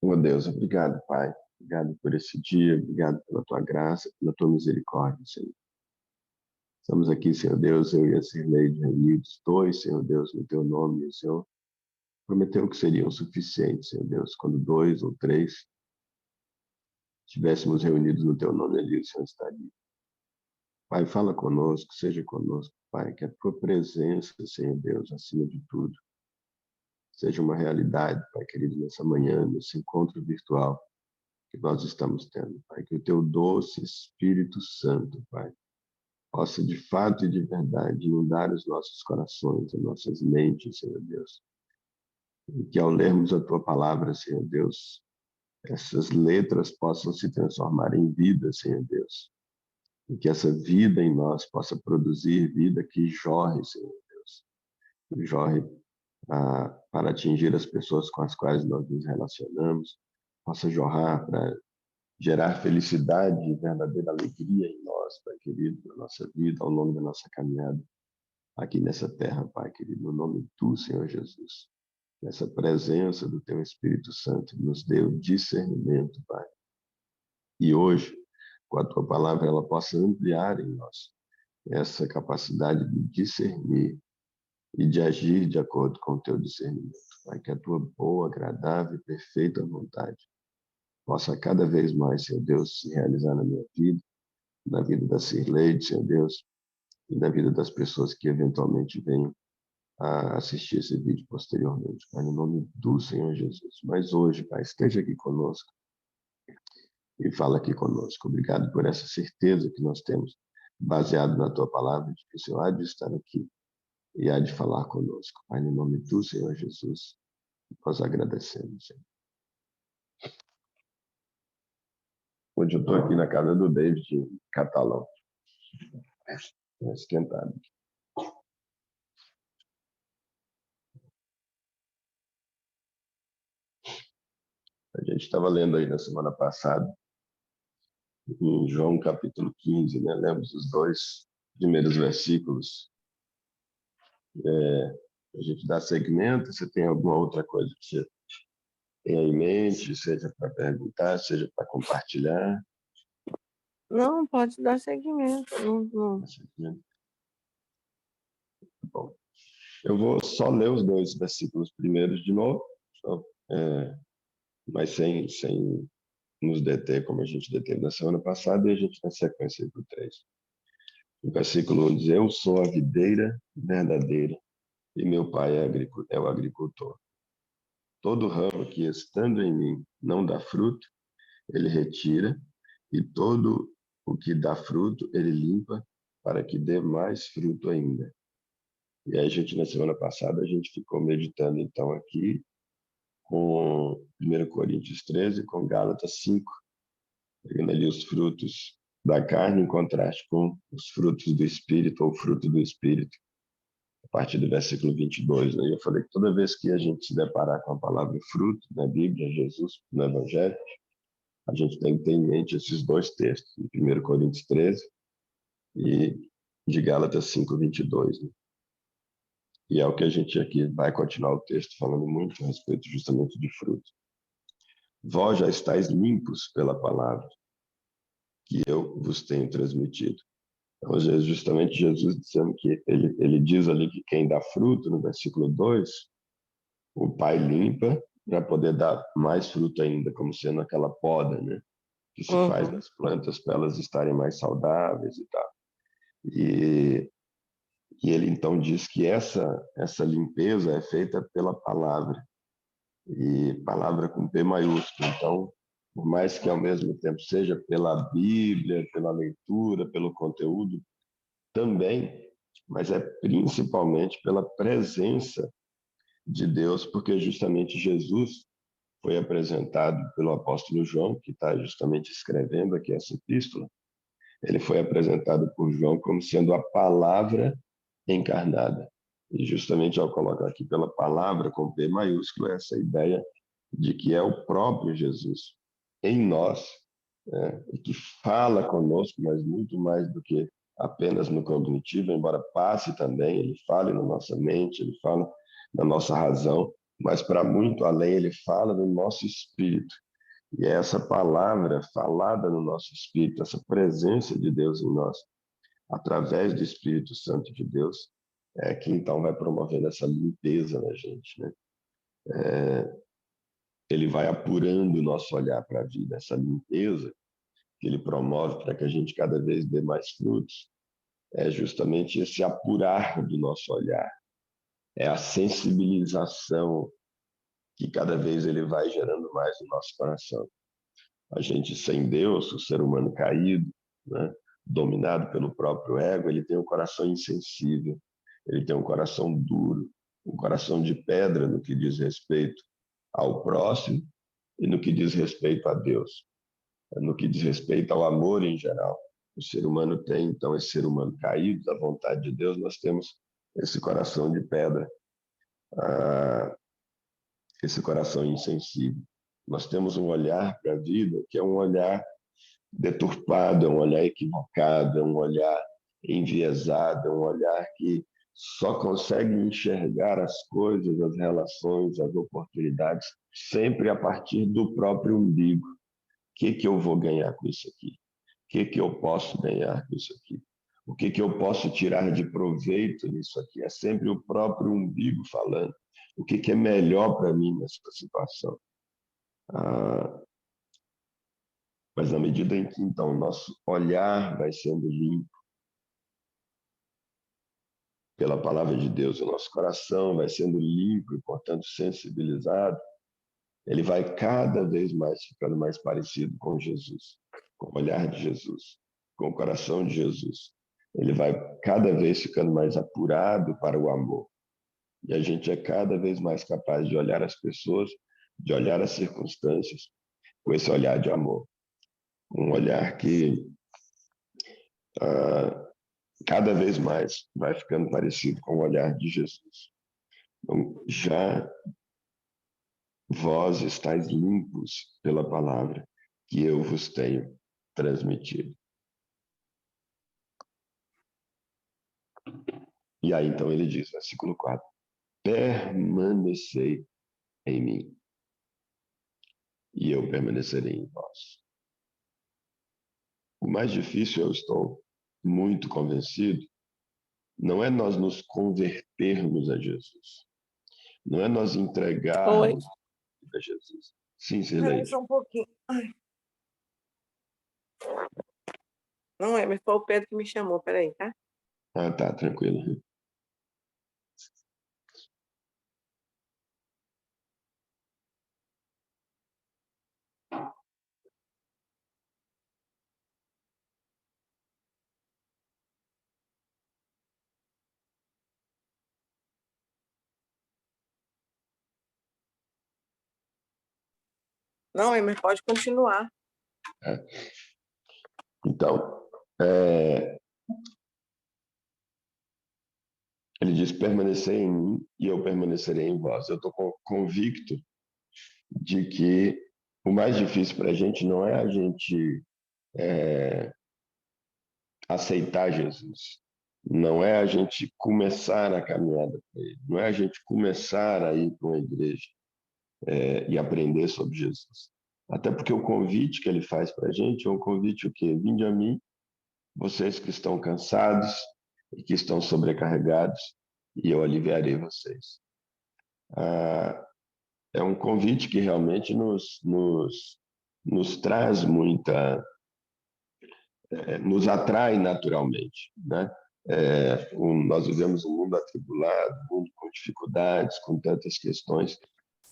Oh Deus, obrigado, Pai. Obrigado por esse dia, obrigado pela tua graça, pela tua misericórdia, Senhor. Estamos aqui, Senhor Deus, eu e a Cirleide reunidos, dois, Senhor Deus, no teu nome, e o Senhor prometeu que seriam suficientes, Senhor Deus, quando dois ou três estivéssemos reunidos no teu nome ali, o Senhor estaria. Pai, fala conosco, seja conosco, Pai, que a tua presença, Senhor Deus, acima de tudo, seja uma realidade, Pai querido, nessa manhã, nesse encontro virtual que nós estamos tendo, Pai, que o teu doce Espírito Santo, Pai, possa de fato e de verdade inundar os nossos corações, as nossas mentes, Senhor Deus, e que ao lermos a tua palavra, Senhor Deus, essas letras possam se transformar em vida, Senhor Deus, e que essa vida em nós possa produzir vida que jorre, Senhor Deus, que jorre para atingir as pessoas com as quais nós nos relacionamos, possa jorrar para gerar felicidade e verdadeira alegria em nós, Pai querido, na nossa vida, ao longo da nossa caminhada aqui nessa terra, Pai querido, no nome do Senhor Jesus. Que essa presença do Teu Espírito Santo nos dê o discernimento, Pai. E hoje, com a Tua palavra, ela possa ampliar em nós essa capacidade de discernir e de agir de acordo com o Teu discernimento, Pai. Que a Tua boa, agradável e perfeita vontade possa cada vez mais, Senhor Deus, se realizar na minha vida, na vida da Cirleide, Senhor Deus, e na vida das pessoas que eventualmente venham a assistir esse vídeo posteriormente, Pai, no nome do Senhor Jesus. Mas hoje, Pai, esteja aqui conosco e fala aqui conosco. Obrigado por essa certeza que nós temos, baseado na Tua palavra, de que o Senhor há de estar aqui e há de falar conosco. Pai, no nome do Senhor Jesus, nós agradecemos, Senhor. Hoje eu estou aqui na casa do David, em Catalão. Está esquentado. A gente estava lendo aí na semana passada, em João capítulo 15, né? Lemos os dois primeiros versículos. A gente dá segmento. Você tem alguma outra coisa que você tenha em mente, seja para perguntar, seja para compartilhar? Não, pode dar seguimento. Não. Bom, eu vou só ler os dois versículos primeiros de novo, mas sem nos deter como a gente deteve na semana passada, e a gente na sequência para o 3. O versículo 1 diz: Eu sou a videira verdadeira e meu pai é o agricultor. Todo ramo que estando em mim não dá fruto, ele retira, e todo o que dá fruto, ele limpa, para que dê mais fruto ainda. E aí, na semana passada, a gente ficou meditando, então, aqui com 1 Coríntios 13, com Gálatas 5, pegando ali os frutos da carne em contraste com os frutos do Espírito, ou fruto do Espírito, a partir do versículo 22. Né? Eu falei que toda vez que a gente se deparar com a palavra fruto na Bíblia, Jesus, no Evangelho, a gente tem que ter em mente esses dois textos, de 1 Coríntios 13 e de Gálatas 5, 22. Né? E é o que a gente aqui vai continuar o texto falando muito a respeito justamente de fruto. Vós já estáis limpos pela palavra que eu vos tenho transmitido. Então, justamente Jesus dizendo que ele diz ali que quem dá fruto, no versículo 2, o Pai limpa para poder dar mais fruto ainda, como sendo aquela poda, né? Que se faz nas plantas para elas estarem mais saudáveis e tal. E ele então diz que essa limpeza é feita pela palavra, e palavra com P maiúsculo. Então, por mais que ao mesmo tempo seja pela Bíblia, pela leitura, pelo conteúdo também, mas é principalmente pela presença de Deus, porque justamente Jesus foi apresentado pelo apóstolo João, que está justamente escrevendo aqui essa epístola. Ele foi apresentado por João como sendo a palavra encarnada. E justamente ao colocar aqui pela palavra com P maiúsculo, essa ideia de que é o próprio Jesus em nós, e que fala conosco, mas muito mais do que apenas no cognitivo, embora passe também, ele fale na nossa mente, ele fala na nossa razão, mas para muito além, ele fala no nosso espírito. E é essa palavra falada no nosso espírito, essa presença de Deus em nós, através do Espírito Santo de Deus, é que então vai promovendo essa limpeza na gente, né? Ele vai apurando o nosso olhar para a vida, essa limpeza que ele promove para que a gente cada vez dê mais frutos, é justamente esse apurar do nosso olhar, é a sensibilização que cada vez ele vai gerando mais no nosso coração. A gente sem Deus, o ser humano caído, né, dominado pelo próprio ego, ele tem um coração insensível, ele tem um coração duro, um coração de pedra no que diz respeito ao próximo e no que diz respeito a Deus, no que diz respeito ao amor em geral. O ser humano tem, então, esse ser humano caído da vontade de Deus, nós temos esse coração de pedra, esse coração insensível. Nós temos um olhar para a vida que é um olhar deturpado, é um olhar equivocado, é um olhar enviesado, é um olhar que só consegue enxergar as coisas, as relações, as oportunidades, sempre a partir do próprio umbigo. O que eu vou ganhar com isso aqui? O que eu posso ganhar com isso aqui? O que eu posso tirar de proveito nisso aqui? É sempre o próprio umbigo falando. O que é melhor para mim nessa situação? Mas na medida em que, então, nosso olhar vai sendo limpo pela palavra de Deus, o nosso coração vai sendo limpo e, portanto, sensibilizado, ele vai cada vez mais ficando mais parecido com Jesus, com o olhar de Jesus, com o coração de Jesus. Ele vai cada vez ficando mais apurado para o amor. E a gente é cada vez mais capaz de olhar as pessoas, de olhar as circunstâncias, com esse olhar de amor. Um olhar que cada vez mais vai ficando parecido com o olhar de Jesus. Então, já vós estáis limpos pela palavra que eu vos tenho transmitido. E aí, então, ele diz, versículo 4, permanecei em mim, e eu permanecerei em vós. O mais difícil, eu estou muito convencido, não é nós nos convertermos a Jesus, não é nós entregarmos a Jesus. Sim, Sirlei. Só um pouquinho. Ai. Não é, mas foi o Pedro que me chamou, peraí, tá? Ah, tá, tranquilo. Não é, mas pode continuar. Então, ele diz, permanecer em mim e eu permanecerei em vós. Eu estou convicto de que o mais difícil para a gente não é a gente aceitar Jesus, não é a gente começar a caminhada com ele, não é a gente começar a ir para uma igreja e aprender sobre Jesus. Até porque o convite que ele faz para a gente é um convite o quê? Vinde a mim, vocês que estão cansados e que estão sobrecarregados, e eu aliviarei vocês. É um convite que realmente nos traz muita, nos atrai naturalmente, né? Nós vivemos um mundo atribulado, um mundo com dificuldades, com tantas questões,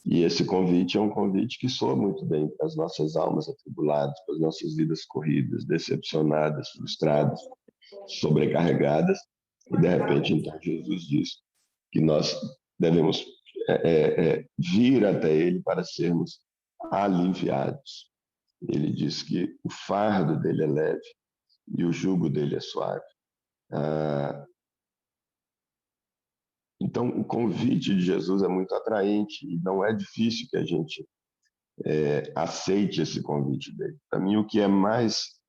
e esse convite é um convite que soa muito bem para as nossas almas atribuladas, para as nossas vidas corridas, decepcionadas, frustradas, sobrecarregadas, e de repente então Jesus diz que nós devemos vir até ele para sermos aliviados. Ele diz que o fardo dele é leve e o jugo dele é suave. Então, o convite de Jesus é muito atraente e não é difícil que a gente aceite esse convite dele. Para mim, o que é mais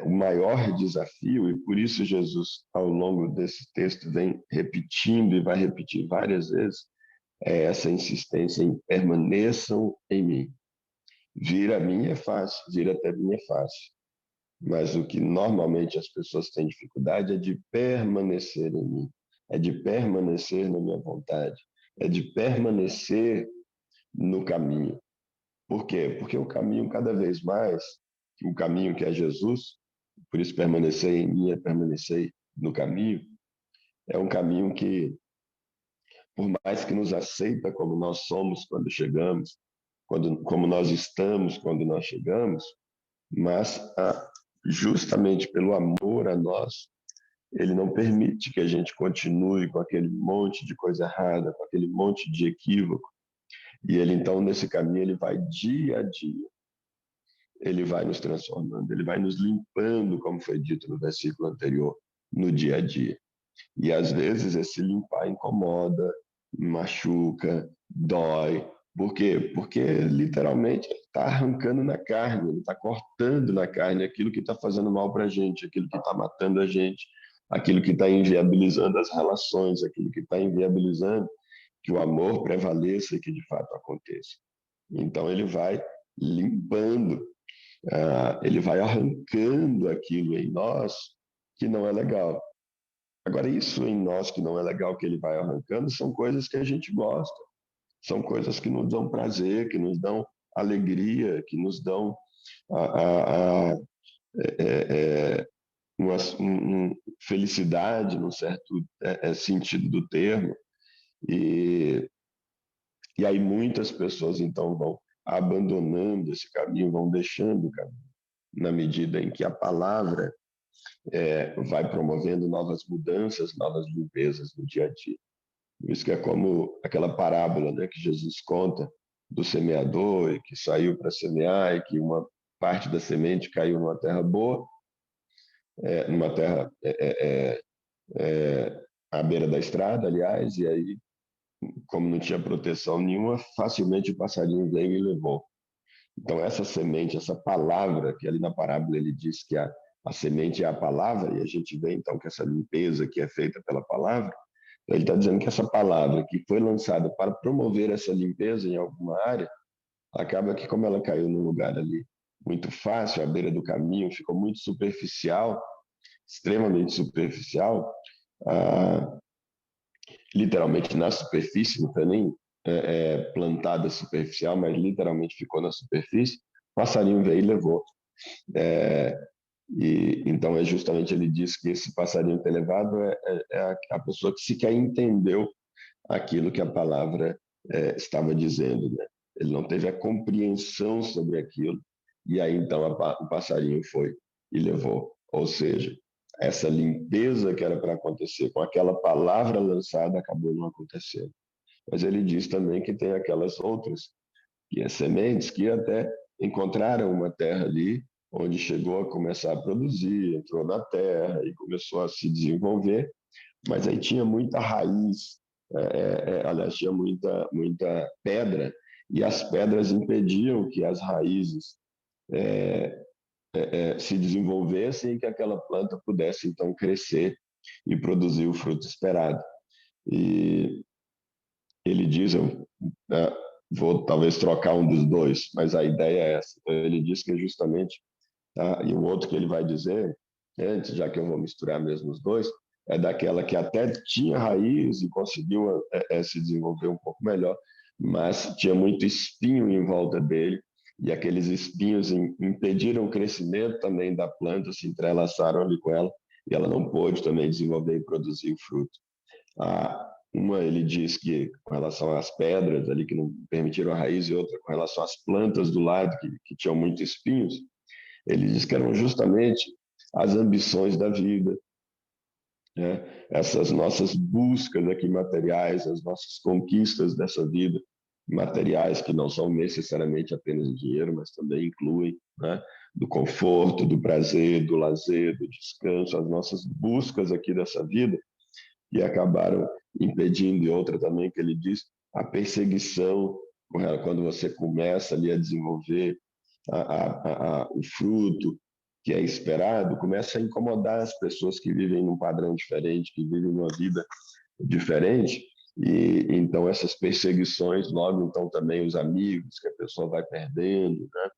o maior desafio, e por isso Jesus, ao longo desse texto, vem repetindo e vai repetir várias vezes, é essa insistência em permaneçam em mim. Vir a mim é fácil, vir até mim é fácil. Mas o que normalmente as pessoas têm dificuldade é de permanecer em mim, é de permanecer na minha vontade, é de permanecer no caminho. Por quê? Porque o caminho cada vez mais, o caminho que é Jesus, por isso permanecer em mim é permanecer no caminho, é um caminho que, por mais que nos aceita como nós somos quando chegamos, como nós estamos quando nós chegamos, mas justamente pelo amor a nós, ele não permite que a gente continue com aquele monte de coisa errada, com aquele monte de equívoco. E ele, então, nesse caminho, ele vai dia a dia, ele vai nos transformando, ele vai nos limpando, como foi dito no versículo anterior, no dia a dia. E às vezes esse limpar incomoda, machuca, dói. Por quê? Porque literalmente ele está arrancando na carne, ele está cortando na carne aquilo que está fazendo mal para a gente, aquilo que está matando a gente, aquilo que está inviabilizando as relações, aquilo que está inviabilizando que o amor prevaleça e que de fato aconteça. Então ele vai limpando, ele vai arrancando aquilo em nós que não é legal. Agora, isso em nós que não é legal, que ele vai arrancando, são coisas que a gente gosta, são coisas que nos dão prazer, que nos dão alegria, que nos dão a, a, a, uma felicidade, num certo sentido do termo. E, e aí muitas pessoas, então, vão abandonando esse caminho, vão deixando o caminho, na medida em que a palavra vai promovendo novas mudanças, novas limpezas no dia a dia. Isso que é como aquela parábola, né, que Jesus conta do semeador e que saiu para semear e que uma parte da semente caiu numa terra boa, numa terra à beira da estrada, aliás, e aí, como não tinha proteção nenhuma, facilmente o passarinho veio e levou. Então, essa semente, essa palavra, que ali na parábola ele diz que a semente é a palavra, e a gente vê então que essa limpeza que é feita pela palavra, ele está dizendo que essa palavra que foi lançada para promover essa limpeza em alguma área, acaba que, como ela caiu num lugar ali muito fácil, à beira do caminho, ficou muito superficial, extremamente superficial, ah, literalmente na superfície, não foi nem plantada superficial, mas literalmente ficou na superfície, o passarinho veio e levou. E então justamente ele diz que esse passarinho ter levado é a pessoa que sequer entendeu aquilo que a palavra estava dizendo, né? Ele não teve a compreensão sobre aquilo, e aí então o passarinho foi e levou. Ou seja, essa limpeza que era para acontecer com aquela palavra lançada acabou não acontecendo. Mas ele diz também que tem aquelas outras, que é sementes, que até encontraram uma terra ali, onde chegou a começar a produzir, entrou na terra e começou a se desenvolver, mas aí tinha muita raiz, aliás, tinha muita pedra, e as pedras impediam que as raízes se desenvolvessem e que aquela planta pudesse, então, crescer e produzir o fruto esperado. E ele diz, vou talvez trocar um dos dois, mas a ideia é essa. Então, ele diz que é justamente, e o outro que ele vai dizer, antes, já que eu vou misturar mesmo os dois, é daquela que até tinha raiz e conseguiu se desenvolver um pouco melhor, mas tinha muito espinho em volta dele, e aqueles espinhos impediram o crescimento também da planta, se entrelaçaram ali com ela, e ela não pôde também desenvolver e produzir o fruto. Uma ele diz que com relação às pedras ali que não permitiram a raiz, e outra com relação às plantas do lado que tinham muitos espinhos, ele diz que eram justamente as ambições da vida, né? Essas nossas buscas aqui materiais, as nossas conquistas dessa vida, materiais que não são necessariamente apenas dinheiro, mas também incluem, né, do conforto, do prazer, do lazer, do descanso, as nossas buscas aqui dessa vida, que acabaram impedindo, e outra também que ele diz, a perseguição, quando você começa ali a desenvolver o fruto que é esperado, começa a incomodar as pessoas que vivem num padrão diferente, que vivem uma vida diferente, E então essas perseguições, logo então também os amigos que a pessoa vai perdendo, né?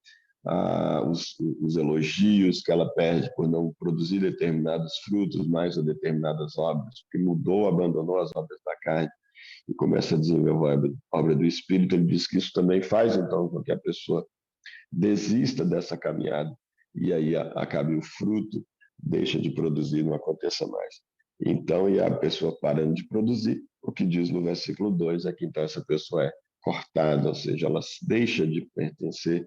Os elogios que ela perde por não produzir determinados frutos mais ou determinadas obras, porque mudou, abandonou as obras da carne e começa a desenvolver a obra do Espírito. Ele diz que isso também faz então com que a pessoa desista dessa caminhada e aí acabe o fruto, deixa de produzir, não aconteça mais. Então, e a pessoa parando de produzir, o que diz no versículo 2 é que então essa pessoa é cortada, ou seja, ela deixa de pertencer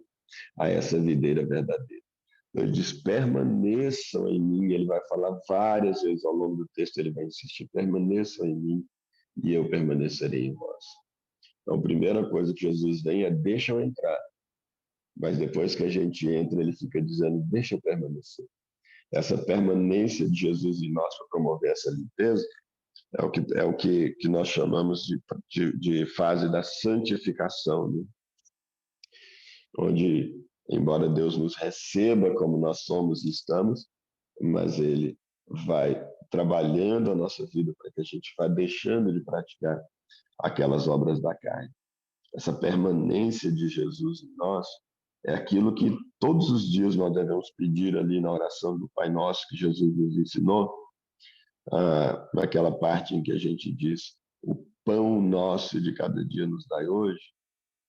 a essa videira verdadeira. Ele diz, permaneçam em mim, ele vai falar várias vezes ao longo do texto, ele vai insistir, permaneçam em mim e eu permanecerei em vós. Então, a primeira coisa que Jesus vem é, deixa eu entrar. Mas depois que a gente entra, ele fica dizendo, deixa eu permanecer. Essa permanência de Jesus em nós para promover essa limpeza que nós chamamos de fase da santificação, né? Onde, embora Deus nos receba como nós somos e estamos, mas Ele vai trabalhando a nossa vida para que a gente vá deixando de praticar aquelas obras da carne. Essa permanência de Jesus em nós é aquilo que todos os dias nós devemos pedir ali na oração do Pai Nosso que Jesus nos ensinou, naquela parte em que a gente diz o pão nosso de cada dia nos dai hoje.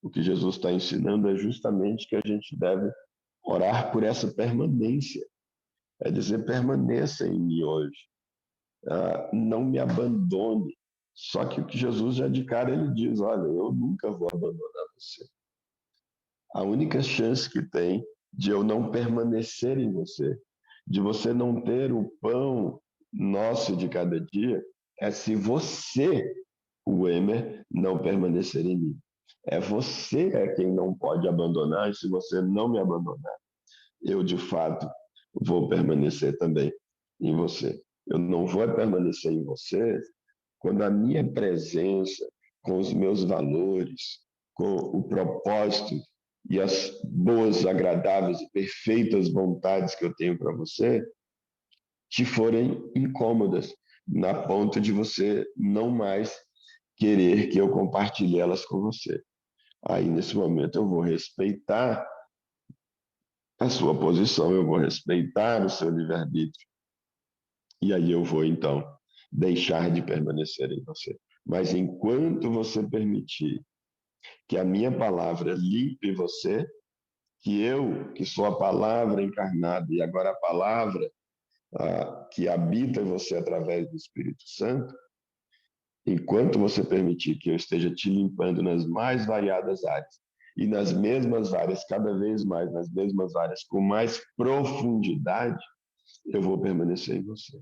O que Jesus está ensinando é justamente que a gente deve orar por essa permanência, é dizer, permaneça em mim hoje, não me abandone. Só que o que Jesus já de cara ele diz, olha, eu nunca vou abandonar você. A única chance que tem de eu não permanecer em você, de você não ter o pão nosso de cada dia, é se você, o Emer, não permanecer em mim. É você quem não pode abandonar, e se você não me abandonar, eu de fato vou permanecer também em você. Eu não vou permanecer em você quando a minha presença, com os meus valores, com o propósito e as boas, agradáveis e perfeitas vontades que eu tenho para você, te forem incômodas, na ponta de você não mais querer que eu compartilhe elas com você. Aí, nesse momento, eu vou respeitar a sua posição, eu vou respeitar o seu livre-arbítrio. E aí eu vou, então, deixar de permanecer em você. Mas enquanto você permitir que a minha palavra limpe você, que eu, que sou a palavra encarnada, e agora a palavra que habita em você através do Espírito Santo, enquanto você permitir que eu esteja te limpando nas mais variadas áreas, e nas mesmas áreas, cada vez mais, nas mesmas áreas, com mais profundidade, eu vou permanecer em você.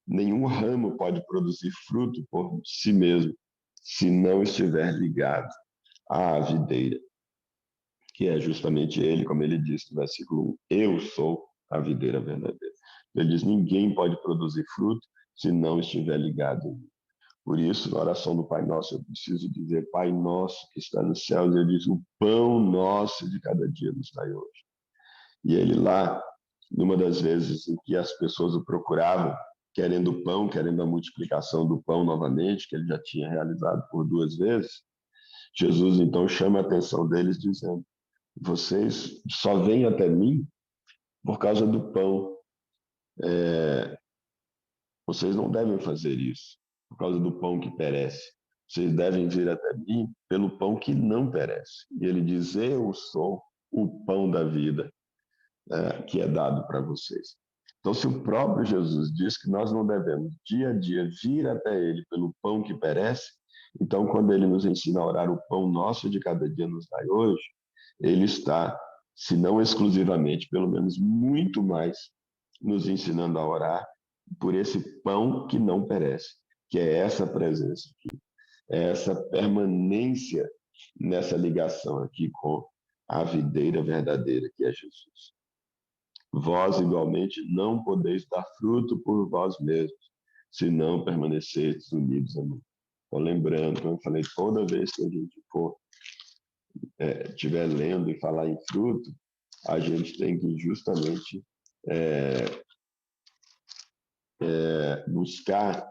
Nenhum ramo pode produzir fruto por si mesmo, se não estiver ligado à videira, que é justamente ele, como ele disse no versículo 1, eu sou a videira verdadeira. Ele diz, ninguém pode produzir fruto se não estiver ligado. Por isso, na oração do Pai Nosso, eu preciso dizer, Pai Nosso que está nos céus, ele diz, o pão nosso de cada dia nos dai hoje. E ele lá, numa das vezes em que as pessoas o procuravam, querendo pão, querendo a multiplicação do pão novamente, que ele já tinha realizado por 2 vezes, Jesus então chama a atenção deles dizendo, vocês só vêm até mim por causa do pão. Vocês não devem fazer isso por causa do pão que perece. Vocês devem vir até mim pelo pão que não perece. E ele diz, eu sou o pão da vida, que é dado para vocês. Então, se o próprio Jesus diz que nós não devemos, dia a dia, vir até ele pelo pão que perece, então, quando ele nos ensina a orar o pão nosso de cada dia nos dai hoje, ele está, se não exclusivamente, pelo menos muito mais, nos ensinando a orar por esse pão que não perece, que é essa presença aqui, é essa permanência nessa ligação aqui com a videira verdadeira que é Jesus. Vós, igualmente, não podeis dar fruto por vós mesmos, se não permanecerdes unidos a mim. Estou lembrando, como eu falei, toda vez que a gente for estiver lendo e falar em fruto, a gente tem que justamente buscar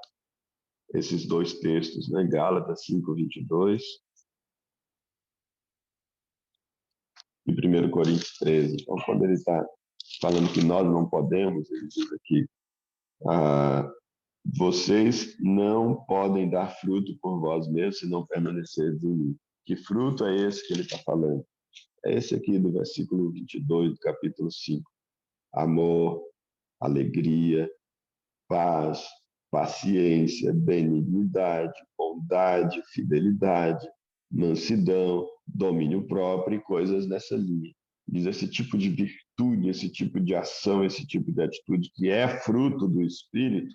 esses dois textos, né? Gálatas 5:22 e 1 Coríntios 13. Então, quando ele está falando que nós não podemos, ele diz aqui, vocês não podem dar fruto por vós mesmos se não permanecerem em mim. Que fruto é esse que ele está falando? É esse aqui do versículo 22 do capítulo 5. Amor, alegria, paz, paciência, benignidade, bondade, fidelidade, mansidão, domínio próprio e coisas nessa linha. Diz esse tipo de virtude, esse tipo de ação, esse tipo de atitude que é fruto do Espírito,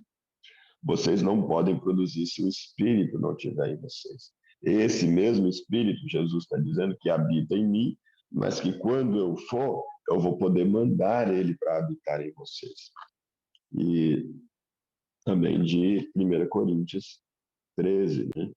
vocês não podem produzir se o Espírito não estiver em vocês. Esse mesmo Espírito, Jesus está dizendo que habita em mim, mas que quando eu for, eu vou poder mandar ele para habitar em vocês. E também de 1 Coríntios 13, né?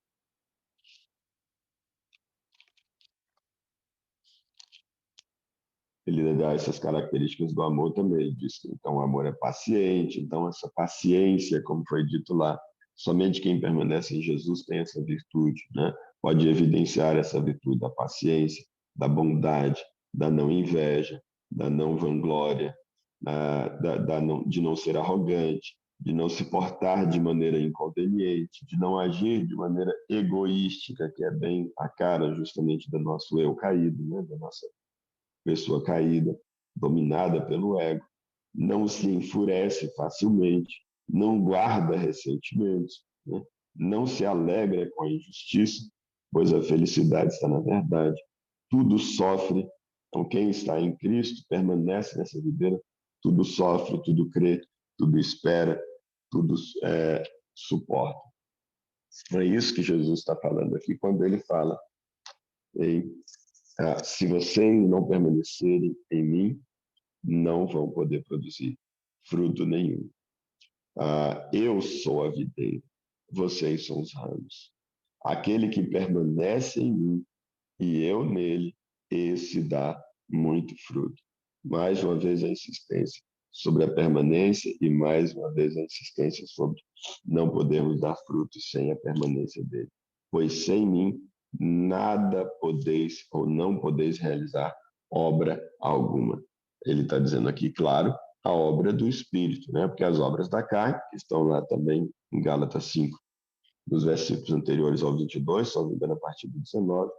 Ele dá essas características do amor também. Ele diz que então o amor é paciente, então essa paciência, como foi dito lá, somente quem permanece em Jesus tem essa virtude, né? Pode evidenciar essa virtude da paciência, da bondade, da não inveja, da não vanglória, de não ser arrogante, de não se portar de maneira inconveniente, de não agir de maneira egoística, que é bem a cara justamente do nosso eu caído, né? Da nossa pessoa caída, dominada pelo ego, não se enfurece facilmente, não guarda ressentimentos, né? Não se alegra com a injustiça, pois a felicidade está na verdade. Tudo sofre. Então, quem está em Cristo permanece nessa videira, tudo sofre, tudo crê, tudo espera, tudo suporta. É isso que Jesus está falando aqui quando ele fala em se vocês não permanecerem em mim, não vão poder produzir fruto nenhum. Eu sou a videira, vocês são os ramos. Aquele que permanece em mim e eu nele, esse dá muito fruto. Mais uma vez a insistência sobre a permanência e mais uma vez a insistência sobre não podermos dar frutos sem a permanência dele. Pois sem mim nada podeis ou não podeis realizar obra alguma. Ele está dizendo aqui, claro, a obra do Espírito, né? Porque as obras da carne, que estão lá também em Gálatas 5, nos versículos anteriores ao 22, só me engano a partir do 19,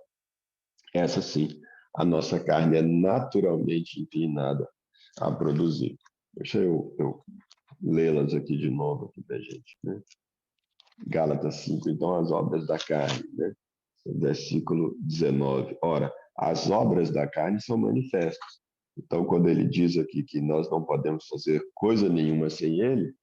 essa sim, a nossa carne é naturalmente inclinada a produzir. Deixa eu lê-las aqui de novo aqui da gente, né? Gálatas 5, então, as obras da carne, né? Versículo 19. Ora, as obras da carne são manifestas. Então, quando ele diz aqui que nós não podemos fazer coisa nenhuma sem ele,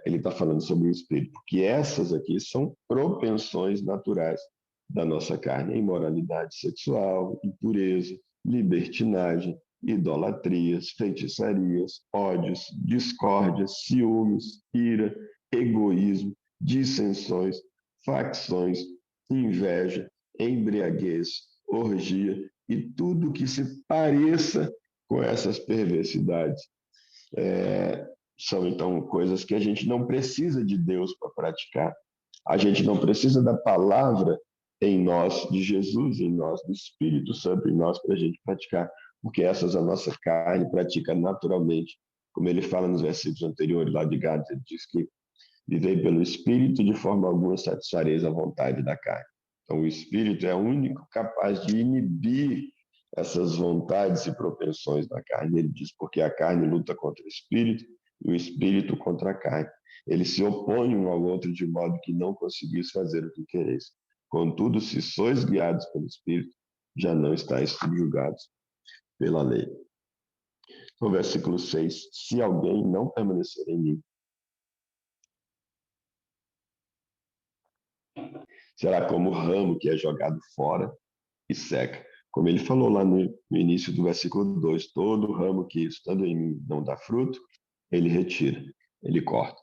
ele está falando sobre o Espírito, porque essas aqui são propensões naturais da nossa carne: imoralidade sexual, impureza, libertinagem, idolatrias, feitiçarias, ódios, discórdias, ciúmes, ira, egoísmo, dissensões, facções, inveja, embriaguez, orgia e tudo que se pareça com essas perversidades. São, então, coisas que a gente não precisa de Deus para praticar. A gente não precisa da palavra em nós, de Jesus em nós, do Espírito Santo em nós, para a gente praticar, porque essas a nossa carne pratica naturalmente. Como ele fala nos versículos anteriores lá de Gálatas, ele diz que vivei pelo Espírito, de forma alguma satisfareis a vontade da carne. Então, o Espírito é o único capaz de inibir essas vontades e propensões da carne. Ele diz, porque a carne luta contra o Espírito e o Espírito contra a carne. Eles se opõem um ao outro de modo que não conseguis fazer o que quereis. Contudo, se sois guiados pelo Espírito, já não estáis subjugados pela lei. No versículo 6, se alguém não permanecer em mim, será como o ramo que é jogado fora e seca. Como ele falou lá no início do versículo 2, todo ramo que estando em mim não dá fruto, ele retira, ele corta.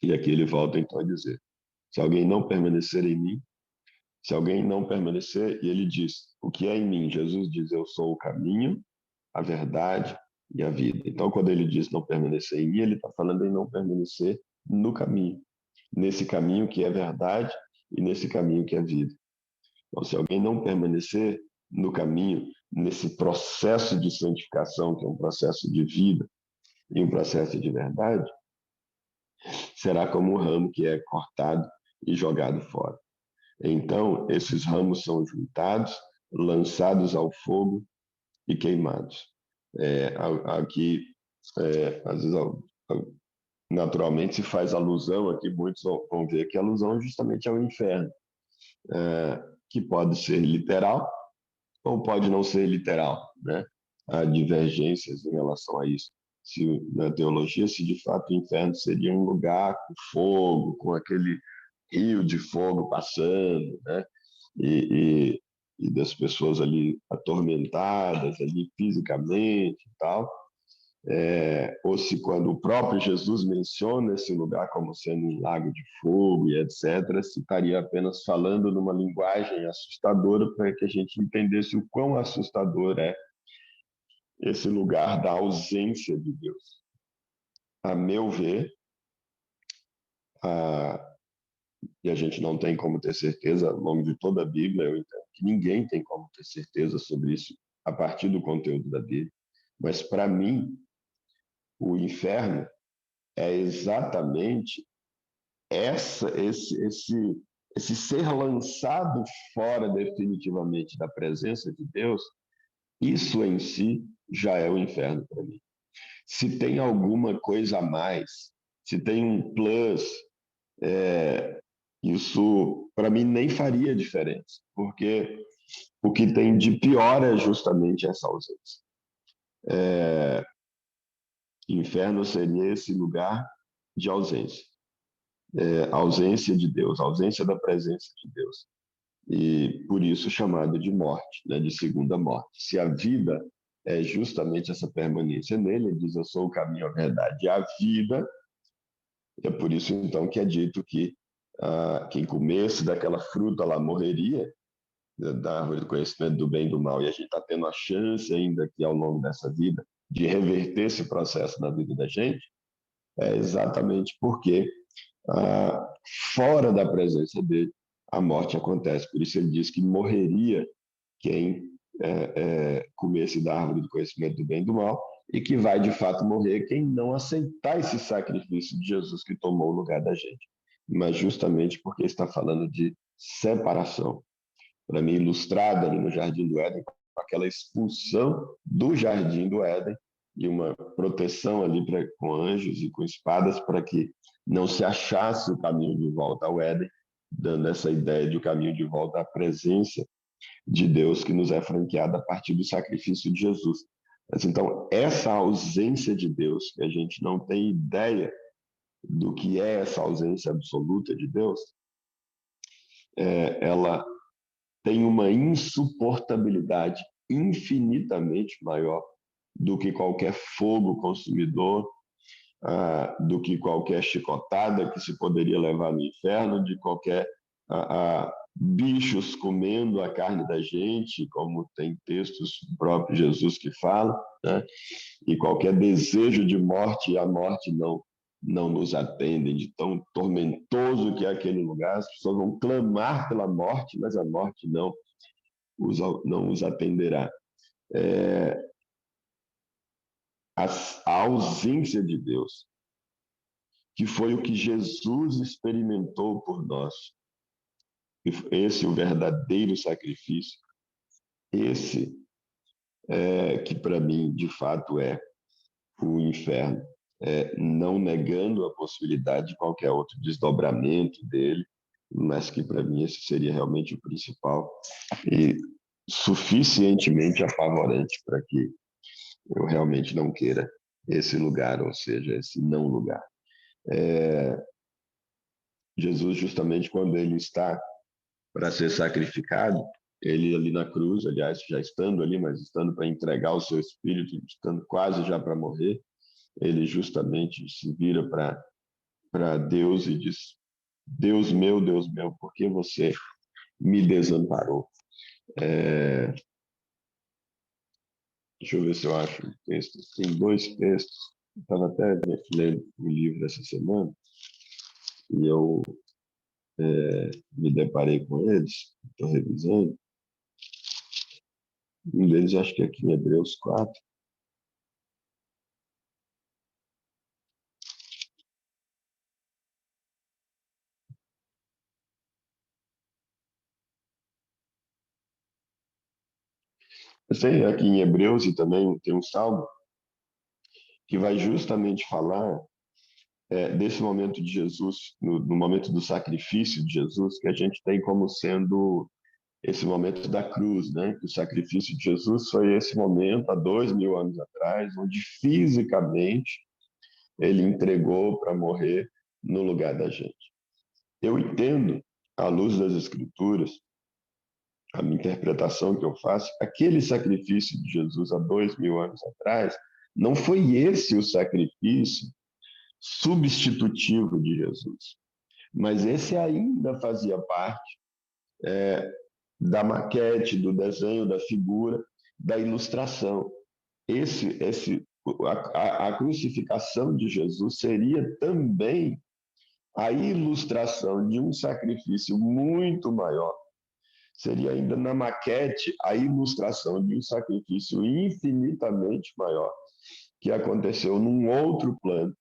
E aqui ele volta então a dizer, se alguém não permanecer em mim, se alguém não permanecer, e ele diz, o que é em mim? Jesus diz, eu sou o caminho, a verdade e a vida. Então, quando ele diz não permanecer em mim, ele está falando em não permanecer no caminho. nesse caminho que é verdade e nesse caminho que é vida. Então, se alguém não permanecer no caminho, nesse processo de santificação, que é um processo de vida e um processo de verdade, será como um ramo que é cortado e jogado fora. Então, esses ramos são juntados, lançados ao fogo e queimados. Aqui, às vezes, naturalmente, se faz alusão, aqui muitos vão ver que a alusão justamente ao inferno, que pode ser literal ou pode não ser literal, né? Há divergências em relação a isso. Se, na teologia, se de fato o inferno seria um lugar com fogo, com aquele rio de fogo passando, né? E, e das pessoas ali atormentadas ali fisicamente e tal, ou se quando o próprio Jesus menciona esse lugar como sendo um lago de fogo e etc., se estaria apenas falando numa linguagem assustadora para que a gente entendesse o quão assustador é esse lugar da ausência de Deus. A meu ver, e a gente não tem como ter certeza ao longo de toda a Bíblia, eu entendo que ninguém tem como ter certeza sobre isso a partir do conteúdo da Bíblia, mas para mim, o inferno é exatamente esse ser lançado fora definitivamente da presença de Deus. Isso em si já é o inferno para mim. Se tem alguma coisa a mais, se tem um plus, isso para mim nem faria diferença, porque o que tem de pior é justamente essa ausência. Inferno seria esse lugar de ausência. Ausência de Deus, ausência da presença de Deus. E por isso chamado de morte, né, de segunda morte. Se a vida é justamente essa permanência nele, ele diz: eu sou o caminho, a verdade e a vida. É por isso então que é dito que quem comesse daquela fruta lá morreria, da árvore do conhecimento do bem e do mal. E a gente está tendo a chance ainda aqui ao longo dessa vida de reverter esse processo na vida da gente, exatamente porque fora da presença dele, a morte acontece. Por isso ele diz que morreria quem comesse da árvore do conhecimento do bem e do mal, e que vai de fato morrer quem não aceitar esse sacrifício de Jesus que tomou o lugar da gente. Mas justamente porque está falando de separação. Para mim, ilustrado ali no Jardim do Éden, com aquela expulsão do Jardim do Éden e uma proteção ali com anjos e com espadas para que não se achasse o caminho de volta ao Éden, dando essa ideia de o caminho de volta à presença de Deus que nos é franqueada a partir do sacrifício de Jesus. Mas então, essa ausência de Deus, que a gente não tem ideia do que é essa ausência absoluta de Deus, ela tem uma insuportabilidade infinitamente maior do que qualquer fogo consumidor, do que qualquer chicotada que se poderia levar no inferno, de qualquer bichos comendo a carne da gente, como tem textos do próprio Jesus que falam, né? E qualquer desejo de morte, e a morte não nos atende, de tão tormentoso que é aquele lugar. As pessoas vão clamar pela morte, mas a morte não os atenderá. A ausência de Deus, que foi o que Jesus experimentou por nós, esse é o verdadeiro sacrifício, esse que para mim de fato é o inferno, não negando a possibilidade de qualquer outro desdobramento dele, mas que para mim esse seria realmente o principal e suficientemente apavorante para que eu realmente não queira esse lugar, ou seja, esse não lugar. Jesus, justamente quando ele está para ser sacrificado, ele ali na cruz, aliás, já estando ali, mas estando para entregar o seu espírito, estando quase já para morrer, ele justamente se vira para Deus e diz: Deus meu, por que você me desamparou? Deixa eu ver se eu acho um texto. Tem dois textos. Eu estava até lendo o livro essa semana. e eu me deparei com eles, estou revisando. Um deles, acho que é aqui em Hebreus 4. Tem aqui em Hebreus e também tem um salmo que vai justamente falar desse momento de Jesus, no momento do sacrifício de Jesus, que a gente tem como sendo esse momento da cruz, né? Que o sacrifício de Jesus foi esse momento, há 2000 anos atrás, onde fisicamente ele entregou para morrer no lugar da gente. Eu entendo, à luz das Escrituras, a minha interpretação que eu faço, aquele sacrifício de Jesus há 2000 anos atrás, não foi esse o sacrifício substitutivo de Jesus, mas esse ainda fazia parte da maquete, do desenho, da figura, da ilustração. A crucificação de Jesus seria também a ilustração de um sacrifício muito maior. Seria ainda na maquete a ilustração de um sacrifício infinitamente maior, que aconteceu num outro plano.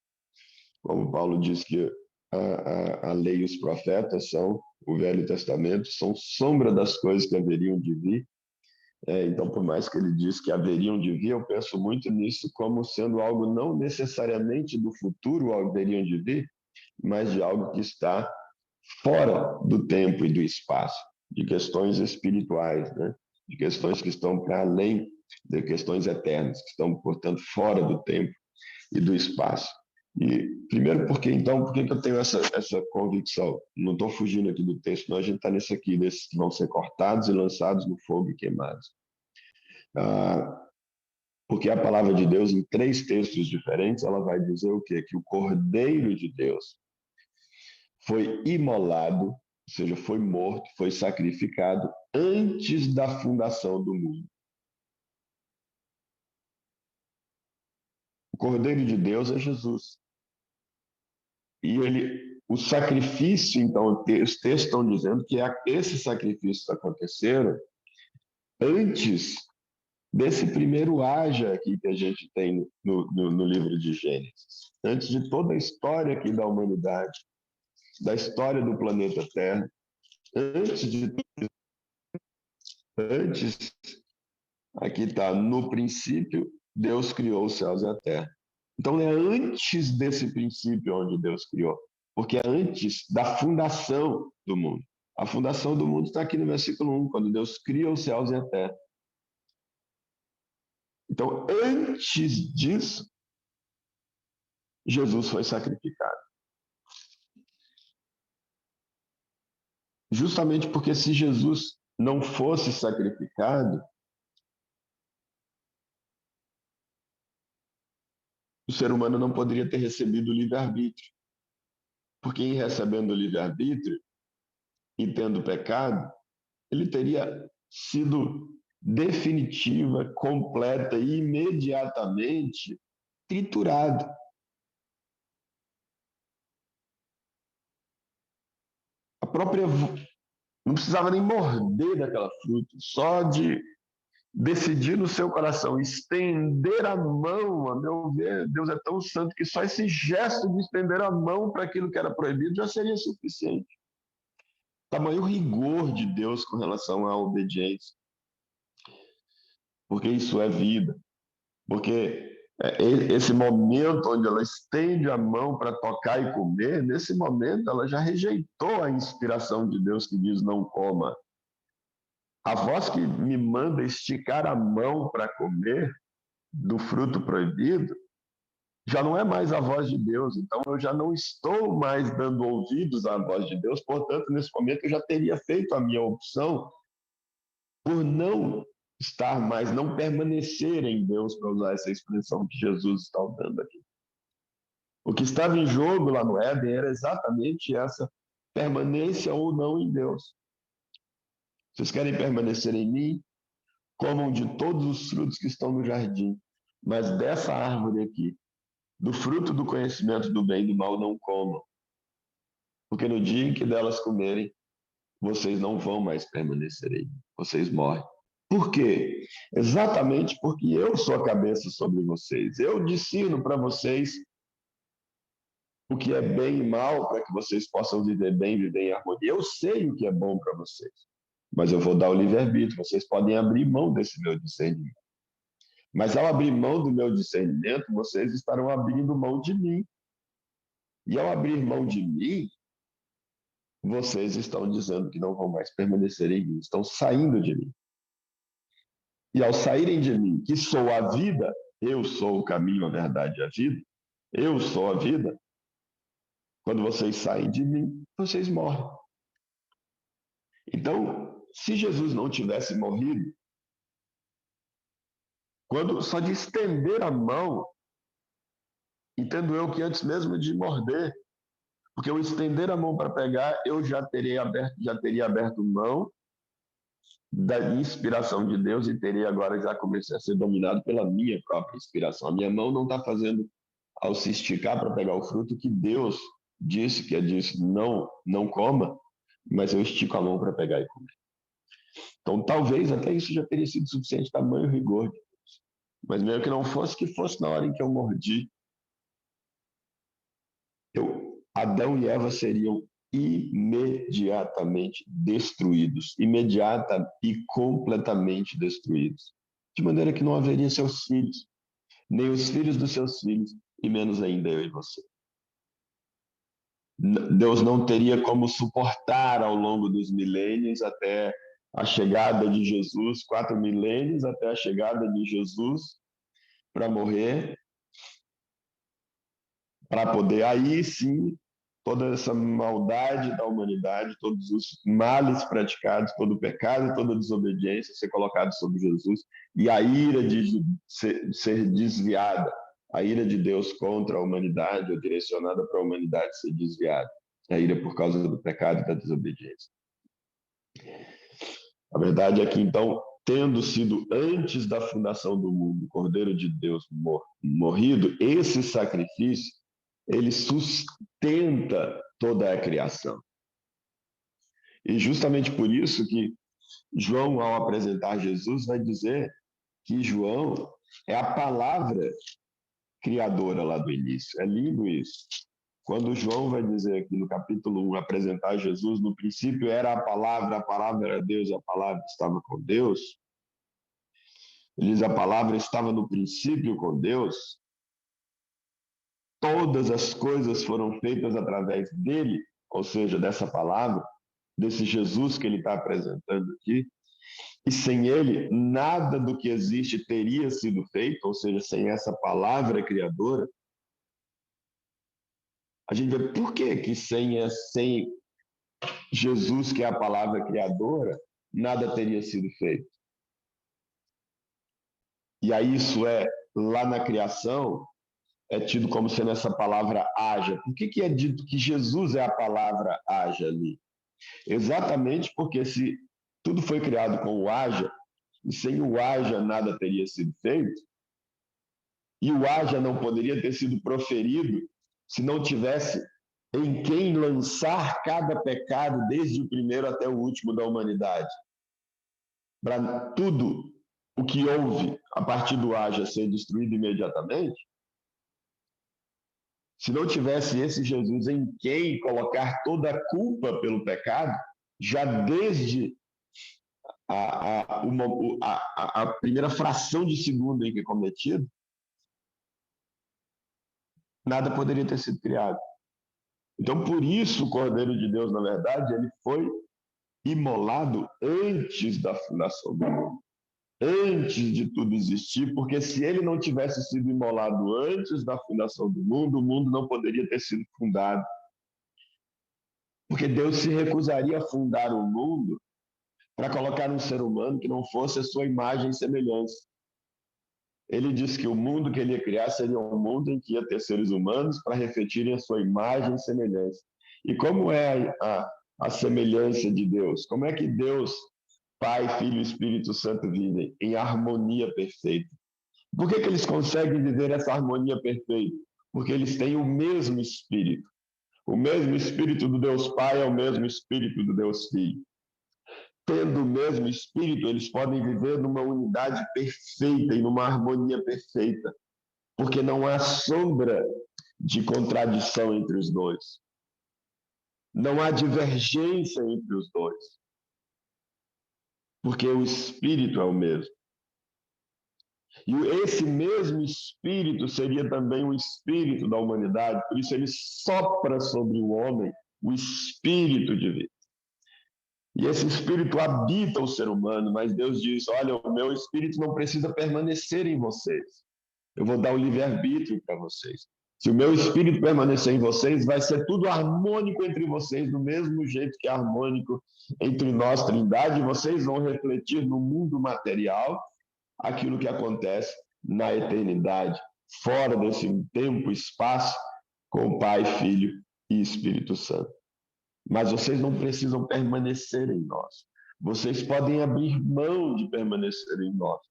Como Paulo diz que a lei e os profetas são, o Velho Testamento, são sombra das coisas que haveriam de vir. Então, por mais que ele diz que haveriam de vir, eu penso muito nisso como sendo algo não necessariamente do futuro haveriam de vir, mas de algo que está fora do tempo e do espaço, de questões espirituais, né? De questões que estão para além de questões eternas, que estão, portanto, fora do tempo e do espaço. E, primeiro, por que eu tenho essa convicção? Não estou fugindo aqui do texto, não, a gente está nesse aqui, desses que vão ser cortados e lançados no fogo e queimados. Porque a palavra de Deus, em 3 textos diferentes, ela vai dizer o quê? Que o Cordeiro de Deus foi imolado, ou seja, foi morto, foi sacrificado antes da fundação do mundo. O Cordeiro de Deus é Jesus. E o sacrifício, então, os textos estão dizendo que esses sacrifícios aconteceram antes desse primeiro haja aqui que a gente tem no livro de Gênesis, antes de toda a história aqui da humanidade, da história do planeta Terra, antes, aqui está, no princípio, Deus criou os céus e a terra. Então é antes desse princípio onde Deus criou, porque é antes da fundação do mundo. A fundação do mundo está aqui no versículo 1, quando Deus cria os céus e a terra. Então, antes disso, Jesus foi sacrificado. Justamente porque se Jesus não fosse sacrificado, o ser humano não poderia ter recebido o livre-arbítrio. Porque em recebendo o livre-arbítrio e tendo pecado, ele teria sido definitiva, completa e imediatamente triturado. A própria não precisava nem morder daquela fruta, só de decidir no seu coração, estender a mão, a meu ver, Deus é tão santo que só esse gesto de estender a mão para aquilo que era proibido já seria suficiente. Tamanho rigor de Deus com relação à obediência. Porque isso é vida. Porque esse momento onde ela estende a mão para tocar e comer, nesse momento ela já rejeitou a inspiração de Deus que diz não coma. A voz que me manda esticar a mão para comer do fruto proibido já não é mais a voz de Deus. Então eu já não estou mais dando ouvidos à voz de Deus. Portanto, nesse momento eu já teria feito a minha opção por não estar mais, não permanecer em Deus, para usar essa expressão que Jesus está usando aqui. O que estava em jogo lá no Éden era exatamente essa permanência ou não em Deus. Vocês querem permanecer em mim? Comam de todos os frutos que estão no jardim, mas dessa árvore aqui, do fruto do conhecimento do bem e do mal, não comam. porque no dia em que delas comerem, vocês não vão mais permanecer aí, vocês morrem. Por quê? Exatamente porque eu sou a cabeça sobre vocês. Eu ensino para vocês o que é bem e mal, para que vocês possam viver bem, viver em harmonia. Eu sei o que é bom para vocês, mas eu vou dar o livre-arbítrio. Vocês podem abrir mão desse meu discernimento. Mas ao abrir mão do meu discernimento, vocês estarão abrindo mão de mim. E ao abrir mão de mim, vocês estão dizendo que não vão mais permanecer em mim, estão saindo de mim. E ao saírem de mim, que sou a vida, eu sou o caminho, a verdade e a vida, eu sou a vida, quando vocês saem de mim, vocês morrem. Então, se Jesus não tivesse morrido, quando só de estender a mão, entendo eu que antes mesmo de morder, porque eu estender a mão para pegar, eu já teria aberto mão da inspiração de Deus e teria agora já comecei a ser dominado pela minha própria inspiração. A minha mão não está fazendo ao se esticar para pegar o fruto que Deus disse, que disse, não coma, mas eu estico a mão para pegar e comer. Então, talvez até isso já teria sido suficiente, tamanho rigor de Deus. Mas mesmo que não fosse, que fosse na hora em que eu mordi, Adão e Eva seriam imediatamente destruídos, imediata e completamente destruídos, de maneira que não haveria seus filhos, nem os filhos dos seus filhos, e menos ainda eu e você. Deus não teria como suportar ao longo dos milênios até a chegada de Jesus, 4 milênios até a chegada de Jesus para morrer, para poder aí sim toda essa maldade da humanidade, todos os males praticados, todo o pecado, toda a desobediência ser colocado sobre Jesus e a ira de ser desviada, a ira de Deus contra a humanidade ou direcionada para a humanidade ser desviada, a ira por causa do pecado e da desobediência. A verdade é que, então, tendo sido antes da fundação do mundo, o Cordeiro de Deus morrido, esse sacrifício, ele sustenta toda a criação. E justamente por isso que João, ao apresentar Jesus, vai dizer que João é a palavra criadora lá do início. É lindo isso. Quando João vai dizer aqui no capítulo 1, apresentar Jesus, no princípio era a palavra era Deus, e a palavra estava com Deus. Ele diz, a palavra estava no princípio com Deus. Todas as coisas foram feitas através dele, ou seja, dessa palavra, desse Jesus que ele está apresentando aqui. E sem ele, nada do que existe teria sido feito, ou seja, sem essa palavra criadora. A gente vê por que sem Jesus, que é a palavra criadora, nada teria sido feito. E aí isso lá na criação, é tido como sendo essa palavra haja. Por que é dito que Jesus é a palavra haja ali? Exatamente porque se tudo foi criado com o haja, e sem o haja nada teria sido feito, e o haja não poderia ter sido proferido se não tivesse em quem lançar cada pecado, desde o primeiro até o último da humanidade. Para tudo o que houve a partir do haja ser destruído imediatamente, se não tivesse esse Jesus em quem colocar toda a culpa pelo pecado, já desde a primeira fração de segundo em que é cometido, nada poderia ter sido criado. Então, por isso, o Cordeiro de Deus, na verdade, ele foi imolado antes da fundação do mundo, antes de tudo existir, porque se ele não tivesse sido imolado antes da fundação do mundo, o mundo não poderia ter sido fundado. Porque Deus se recusaria a fundar o mundo para colocar um ser humano que não fosse a sua imagem e semelhança. Ele disse que o mundo que ele ia criar seria um mundo em que ia ter seres humanos para refletirem a sua imagem e semelhança. E como é a semelhança de Deus? Como é que Deus, Pai, Filho e Espírito Santo vivem? Em harmonia perfeita. Por que eles conseguem viver essa harmonia perfeita? Porque eles têm o mesmo Espírito. O mesmo Espírito do Deus Pai é o mesmo Espírito do Deus Filho. Tendo o mesmo Espírito, eles podem viver numa unidade perfeita e numa harmonia perfeita, porque não há sombra de contradição entre os dois. Não há divergência entre os dois, porque o Espírito é o mesmo. E esse mesmo Espírito seria também o Espírito da humanidade, por isso ele sopra sobre o homem o Espírito de vida. E esse Espírito habita o ser humano, mas Deus diz, olha, o meu Espírito não precisa permanecer em vocês. Eu vou dar o livre-arbítrio para vocês. Se o meu Espírito permanecer em vocês, vai ser tudo harmônico entre vocês, do mesmo jeito que é harmônico entre nós, Trindade, e vocês vão refletir no mundo material aquilo que acontece na eternidade, fora desse tempo e espaço, com Pai, Filho e Espírito Santo. Mas vocês não precisam permanecer em nós. Vocês podem abrir mão de permanecer em nós.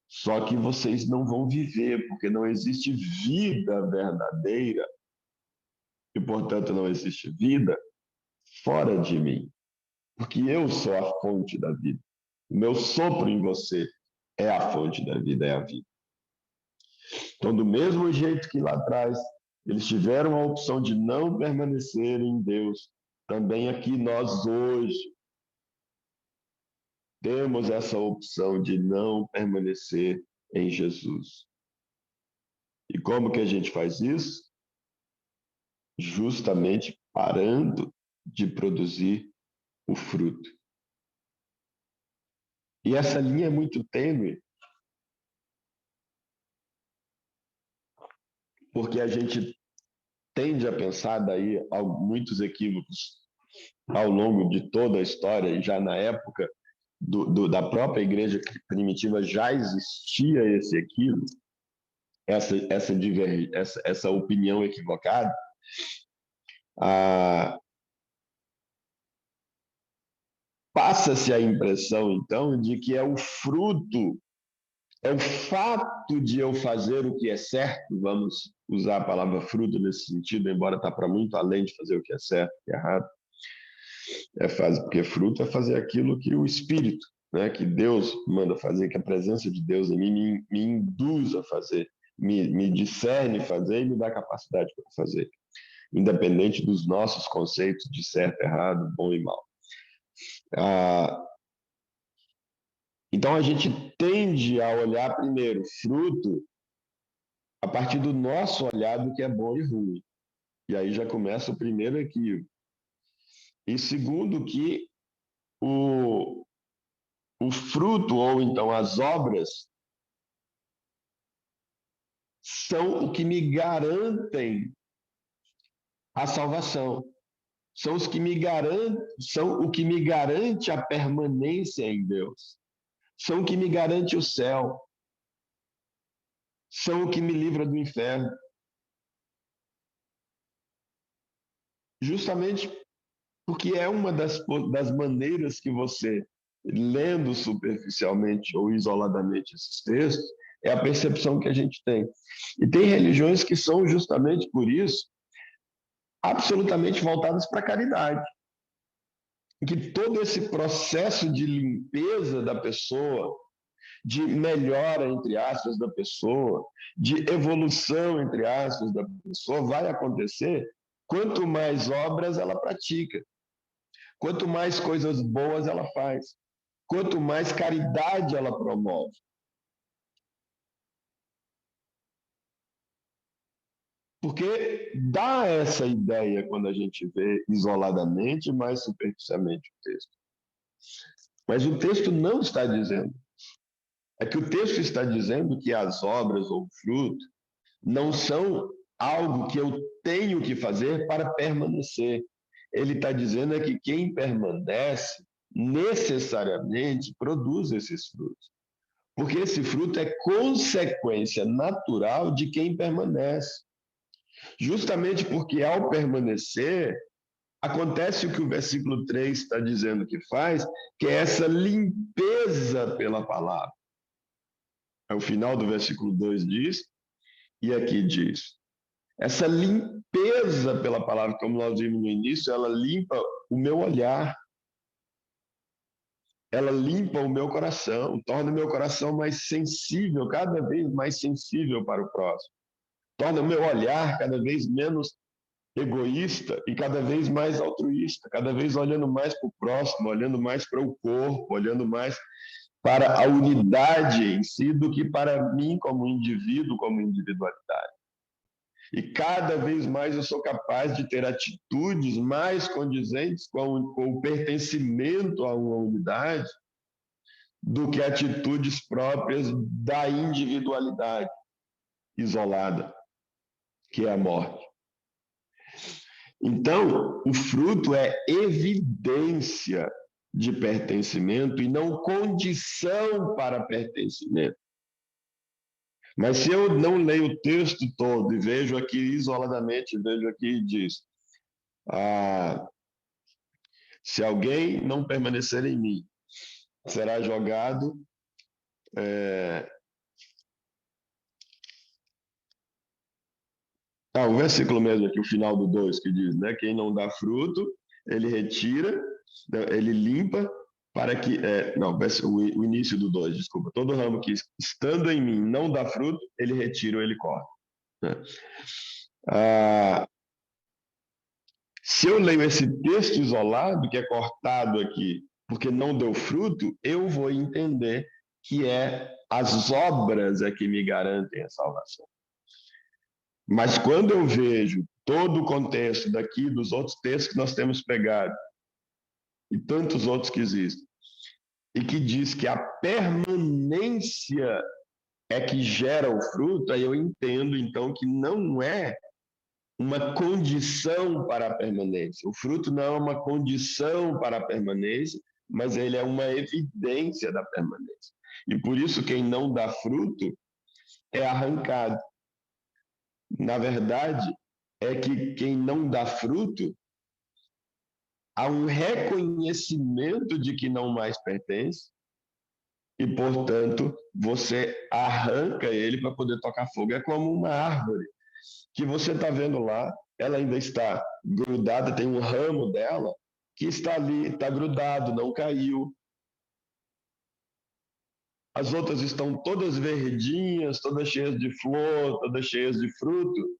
Só que vocês não vão viver, porque não existe vida verdadeira e, portanto, não existe vida fora de mim, porque eu sou a fonte da vida. O meu sopro em você é a fonte da vida, é a vida. Então, do mesmo jeito que lá atrás eles tiveram a opção de não permanecer em Deus, também aqui nós hoje temos essa opção de não permanecer em Jesus. E como que a gente faz isso? Justamente parando de produzir o fruto. E essa linha é muito tênue, porque a gente tende a pensar daí muitos equívocos ao longo de toda a história, e já na época da própria igreja primitiva já existia esse equívoco, essa opinião equivocada. Passa-se a impressão, então, de que é o fruto, é o fato de eu fazer o que é certo, vamos usar a palavra fruto nesse sentido, embora está para muito além de fazer o que é certo, o que é errado, porque fruto é fazer aquilo que o Espírito, né, que Deus manda fazer, que a presença de Deus em mim me induz a fazer, me discerne fazer e me dá capacidade para fazer, independente dos nossos conceitos de certo, errado, bom e mal. Então, a gente tende a olhar primeiro fruto a partir do nosso olhar do que é bom e ruim. E aí já começa o primeiro equívoco. E segundo, que o fruto, ou então as obras, são o que me garantem a salvação. São o que me garante a permanência em Deus. São o que me garante o céu. São o que me livra do inferno. Justamente porque é uma das maneiras que você, lendo superficialmente ou isoladamente esses textos, é a percepção que a gente tem. E tem religiões que são justamente por isso absolutamente voltadas para a caridade. Em que todo esse processo de limpeza da pessoa, de melhora, entre aspas, da pessoa, de evolução, entre aspas, da pessoa, vai acontecer quanto mais obras ela pratica, quanto mais coisas boas ela faz, quanto mais caridade ela promove. Porque dá essa ideia quando a gente vê isoladamente, mais superficialmente o texto. Mas o texto não está dizendo. É que o texto está dizendo que as obras ou o fruto não são algo que eu tenho que fazer para permanecer. Ele está dizendo é que quem permanece necessariamente produz esses frutos. Porque esse fruto é consequência natural de quem permanece. Justamente porque ao permanecer, acontece o que o versículo 3 está dizendo que faz, que é essa limpeza pela palavra. O final do versículo 2 diz, e aqui diz, Essa limpeza pela palavra, como nós vimos no início, ela limpa o meu olhar, ela limpa o meu coração, torna o meu coração mais sensível, cada vez mais sensível para o próximo. Torna o meu olhar cada vez menos egoísta e cada vez mais altruísta, cada vez olhando mais para o próximo, olhando mais para o corpo, olhando mais para a unidade em si do que para mim como indivíduo, como individualidade. E cada vez mais eu sou capaz de ter atitudes mais condizentes com o pertencimento a uma unidade do que atitudes próprias da individualidade isolada, que é a morte. Então, o fruto é evidência de pertencimento e não condição para pertencimento. Mas se eu não leio o texto todo e vejo aqui isoladamente, vejo aqui e diz, se alguém não permanecer em mim, será jogado o versículo mesmo aqui, o final do 2, que diz, né? Quem não dá fruto, ele retira, ele limpa, para que... o início do 2, desculpa. Todo ramo que estando em mim não dá fruto, ele retira ou ele corta. Se eu leio esse texto isolado, que é cortado aqui, porque não deu fruto, eu vou entender que as obras é que me garantem a salvação. Mas quando eu vejo todo o contexto daqui, dos outros textos que nós temos pegado, e tantos outros que existem, e que diz que a permanência é que gera o fruto, aí eu entendo, então, que não é uma condição para a permanência. O fruto não é uma condição para a permanência, mas ele é uma evidência da permanência. E por isso, quem não dá fruto é arrancado. Na verdade, é que quem não dá fruto, há um reconhecimento de que não mais pertence, e, portanto, você arranca ele para poder tocar fogo. É como uma árvore que você está vendo lá, ela ainda está grudada, tem um ramo dela que está ali, está grudado, não caiu. As outras estão todas verdinhas, todas cheias de flor, todas cheias de fruto,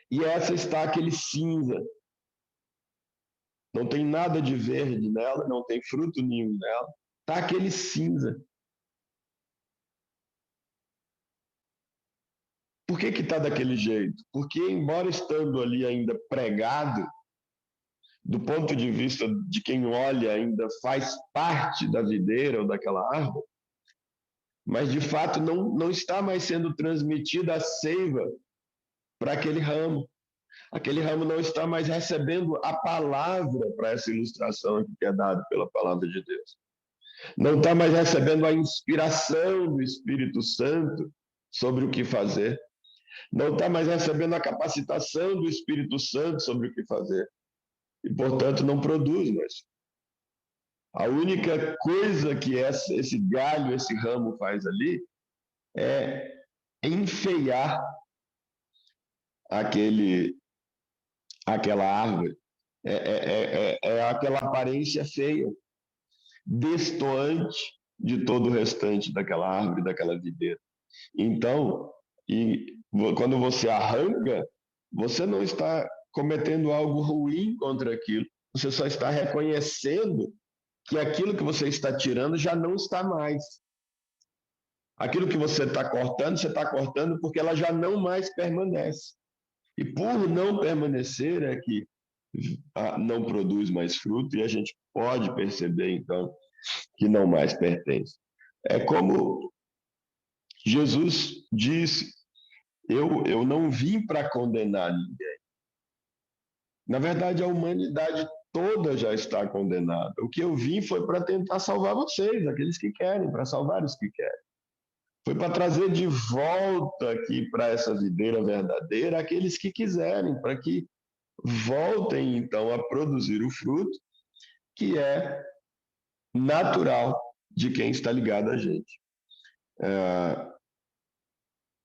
e essa está aquele cinza. Não tem nada de verde nela, não tem fruto nenhum nela, está aquele cinza. Por que está daquele jeito? Porque, embora estando ali ainda pregado, do ponto de vista de quem olha, ainda faz parte da videira ou daquela árvore, mas de fato não está mais sendo transmitida a seiva para aquele ramo. Aquele ramo não está mais recebendo a palavra para essa ilustração que é dada pela palavra de Deus. Não está mais recebendo a inspiração do Espírito Santo sobre o que fazer. Não está mais recebendo a capacitação do Espírito Santo sobre o que fazer. E, portanto, não produz mais. A única coisa que esse galho, esse ramo faz ali é enfeiar aquela árvore. É aquela aparência feia, destoante de todo o restante daquela árvore, daquela videira. Então, quando você arranca, você não está cometendo algo ruim contra aquilo, você só está reconhecendo que aquilo que você está tirando já não está mais. Aquilo que você está cortando porque ela já não mais permanece. E por não permanecer é que não produz mais fruto e a gente pode perceber, então, que não mais pertence. É como Jesus disse, eu não vim para condenar ninguém. Na verdade, a humanidade toda já está condenada. O que eu vim foi para tentar salvar vocês, aqueles que querem, para salvar os que querem. Foi para trazer de volta aqui para essa videira verdadeira aqueles que quiserem, para que voltem então a produzir o fruto que é natural de quem está ligado a gente.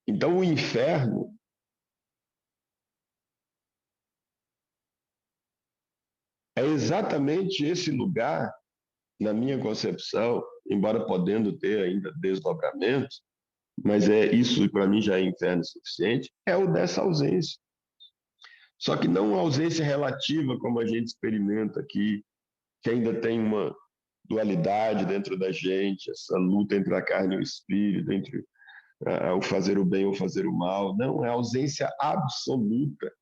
Então, o inferno É exatamente esse lugar, na minha concepção, embora podendo ter ainda desdobramentos, mas isso para mim já é inferno suficiente, é o dessa ausência. Só que não uma ausência relativa, como a gente experimenta aqui, que ainda tem uma dualidade dentro da gente, essa luta entre a carne e o espírito, entre o fazer o bem ou fazer o mal. Não, é a ausência absoluta.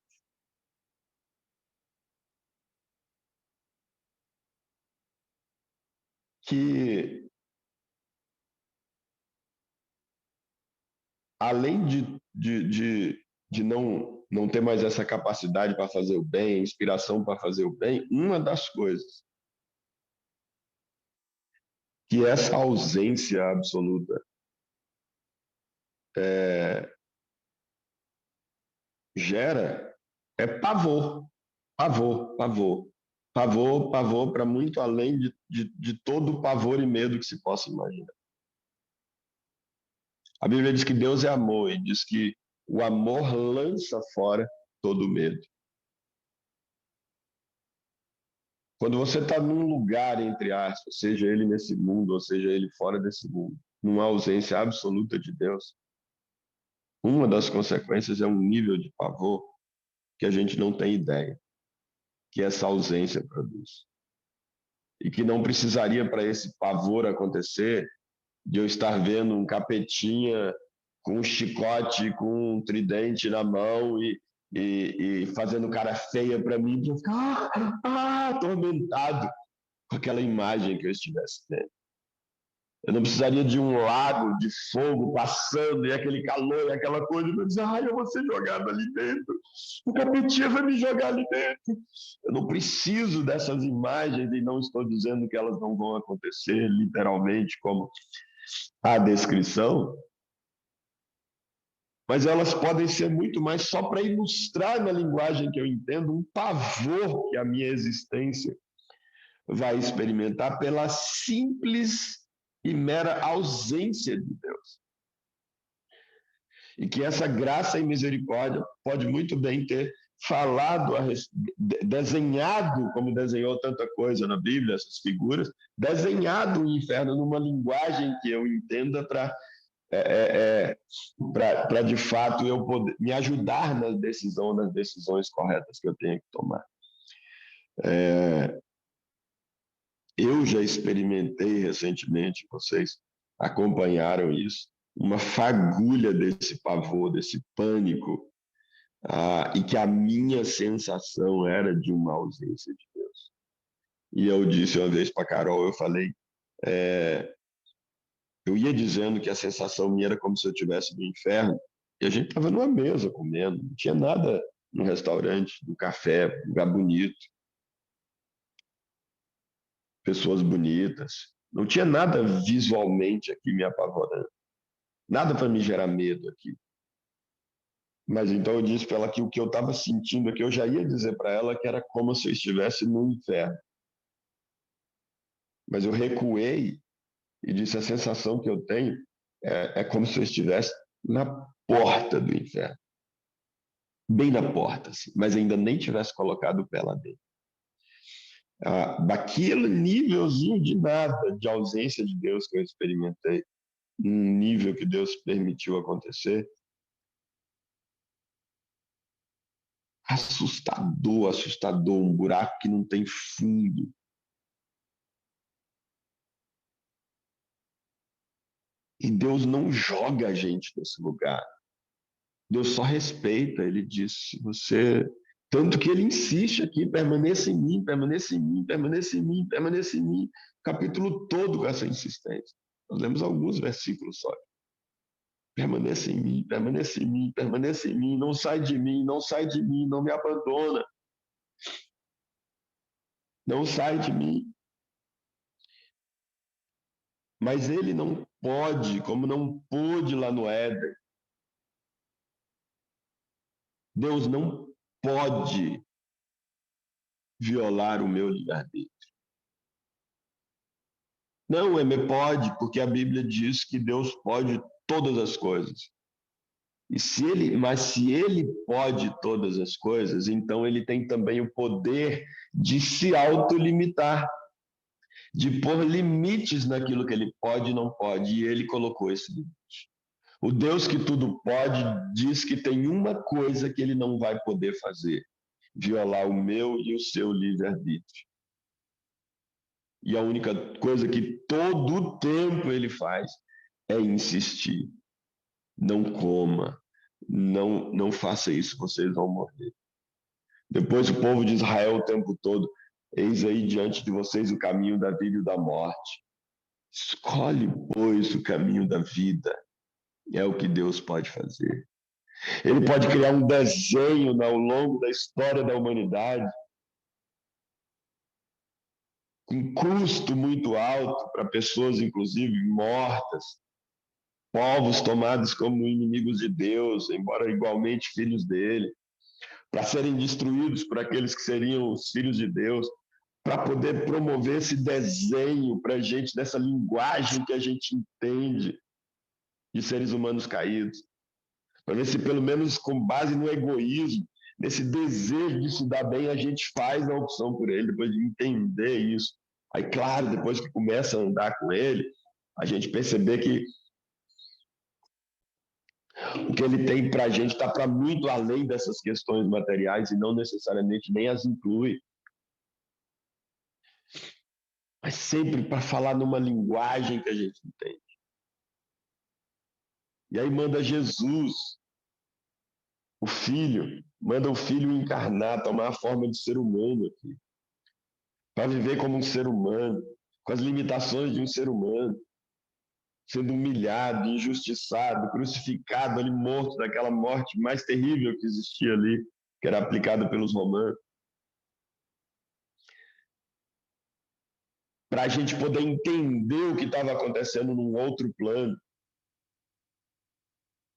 Que, além de não ter mais essa capacidade para fazer o bem, inspiração para fazer o bem, uma das coisas que essa ausência absoluta gera é pavor, pavor, pavor. Pavor, pavor para muito além de todo o pavor e medo que se possa imaginar. A Bíblia diz que Deus é amor e diz que o amor lança fora todo medo. Quando você está num lugar, entre aspas, seja ele nesse mundo ou seja ele fora desse mundo, numa ausência absoluta de Deus, uma das consequências é um nível de pavor que a gente não tem ideia que essa ausência produz. E que não precisaria para esse pavor acontecer de eu estar vendo um capetinha com um chicote, com um tridente na mão e fazendo cara feia para mim, para eu ficar atormentado com aquela imagem que eu estivesse tendo. Eu não precisaria de um lago de fogo passando e aquele calor e aquela coisa para dizer, eu vou ser jogado ali dentro, o capetinha vai me jogar ali dentro. Eu não preciso dessas imagens e não estou dizendo que elas não vão acontecer literalmente como a descrição, mas elas podem ser muito mais só para ilustrar na linguagem que eu entendo um pavor que a minha existência vai experimentar pela simples e mera ausência de Deus. E que essa graça e misericórdia pode muito bem ter falado, desenhado, como desenhou tanta coisa na Bíblia, essas figuras, desenhado o inferno numa linguagem que eu entenda para de fato eu poder me ajudar nas decisões corretas que eu tenho que tomar. Eu já experimentei recentemente, vocês acompanharam isso, uma fagulha desse pavor, desse pânico, e que a minha sensação era de uma ausência de Deus. E eu disse uma vez para Carol, eu falei, eu ia dizendo que a sensação minha era como se eu estivesse no inferno, e a gente estava numa mesa comendo, não tinha nada no restaurante, no café, lugar bonito, pessoas bonitas, não tinha nada visualmente aqui me apavorando, nada para me gerar medo aqui. Mas então eu disse para ela que o que eu estava sentindo aqui, eu já ia dizer para ela que era como se eu estivesse no inferno. Mas eu recuei e disse: a sensação que eu tenho é como se eu estivesse na porta do inferno. Bem na porta, assim, mas ainda nem tivesse colocado o pé lá dentro. Daquele nívelzinho de nada, de ausência de Deus que eu experimentei, um nível que Deus permitiu acontecer, assustador, assustador, um buraco que não tem fundo. E Deus não joga a gente nesse lugar. Deus só respeita, ele diz, você... Tanto que ele insiste aqui, permaneça em mim, permaneça em mim, permaneça em mim, permaneça em mim. O capítulo todo com essa insistência. Nós lemos alguns versículos só. Permaneça em mim, permaneça em mim, permaneça em mim, não sai de mim, não sai de mim, não me abandona. Não sai de mim. Mas ele não pode, como não pôde lá no Éden. Deus não pode violar o meu livre-arbítrio. Não, pode, porque a Bíblia diz que Deus pode todas as coisas. Mas se ele pode todas as coisas, então ele tem também o poder de se autolimitar, de pôr limites naquilo que ele pode e não pode, e ele colocou esse limite. O Deus que tudo pode diz que tem uma coisa que ele não vai poder fazer: violar o meu e o seu livre-arbítrio. E a única coisa que todo o tempo ele faz é insistir. Não coma, não faça isso, vocês vão morrer. Depois o povo de Israel o tempo todo: eis aí diante de vocês o caminho da vida e da morte. Escolhe, pois, o caminho da vida. É o que Deus pode fazer. Ele pode criar um desenho ao longo da história da humanidade, com custo muito alto para pessoas, inclusive, mortas, povos tomados como inimigos de Deus, embora igualmente filhos dele, para serem destruídos por aqueles que seriam os filhos de Deus, para poder promover esse desenho para a gente, dessa linguagem que a gente entende de seres humanos caídos, para ver se pelo menos com base no egoísmo, nesse desejo de se dar bem, a gente faz a opção por ele, depois de entender isso. Aí, claro, depois que começa a andar com ele, a gente perceber que o que ele tem para a gente está para muito além dessas questões materiais e não necessariamente nem as inclui. Mas sempre para falar numa linguagem que a gente entende. E aí manda Jesus, o Filho, manda o Filho encarnar, tomar a forma de ser humano aqui, para viver como um ser humano, com as limitações de um ser humano, sendo humilhado, injustiçado, crucificado, ali morto daquela morte mais terrível que existia ali, que era aplicada pelos romanos. Para a gente poder entender o que estava acontecendo num outro plano,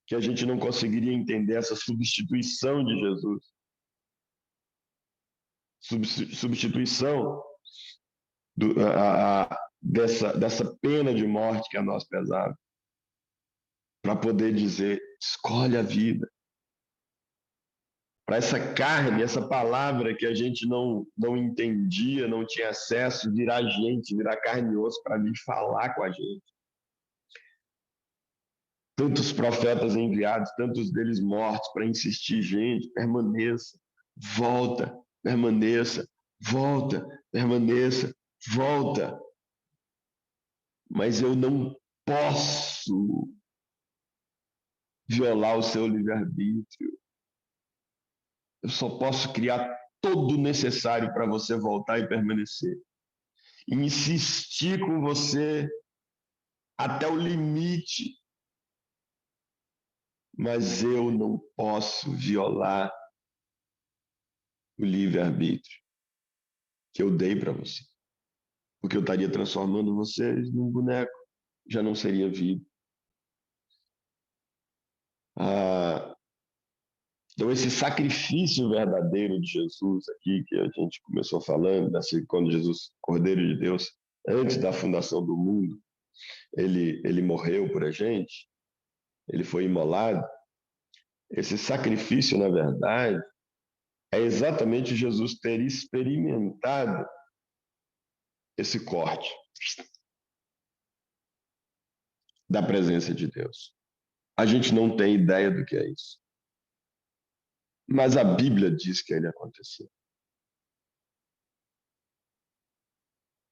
que a gente não conseguiria entender essa substituição de Jesus. Substituição dessa pena de morte que a nós pesava, para poder dizer: escolhe a vida. Para essa carne, essa palavra que a gente não entendia, não tinha acesso, virar gente, virar carne e osso para vir falar com a gente. Tantos profetas enviados, tantos deles mortos, para insistir: gente, permaneça, volta, permaneça, volta, permaneça, volta. Mas eu não posso violar o seu livre-arbítrio. Eu só posso criar todo o necessário para você voltar e permanecer. E insistir com você até o limite. Mas eu não posso violar o livre-arbítrio que eu dei para você. Porque eu estaria transformando vocês num boneco. Já não seria vida. Então, esse sacrifício verdadeiro de Jesus aqui, que a gente começou falando, quando Jesus, Cordeiro de Deus, antes da fundação do mundo, ele morreu por a gente, ele foi imolado. Esse sacrifício, na verdade, é exatamente Jesus ter experimentado esse corte da presença de Deus. A gente não tem ideia do que é isso. Mas a Bíblia diz que ele aconteceu.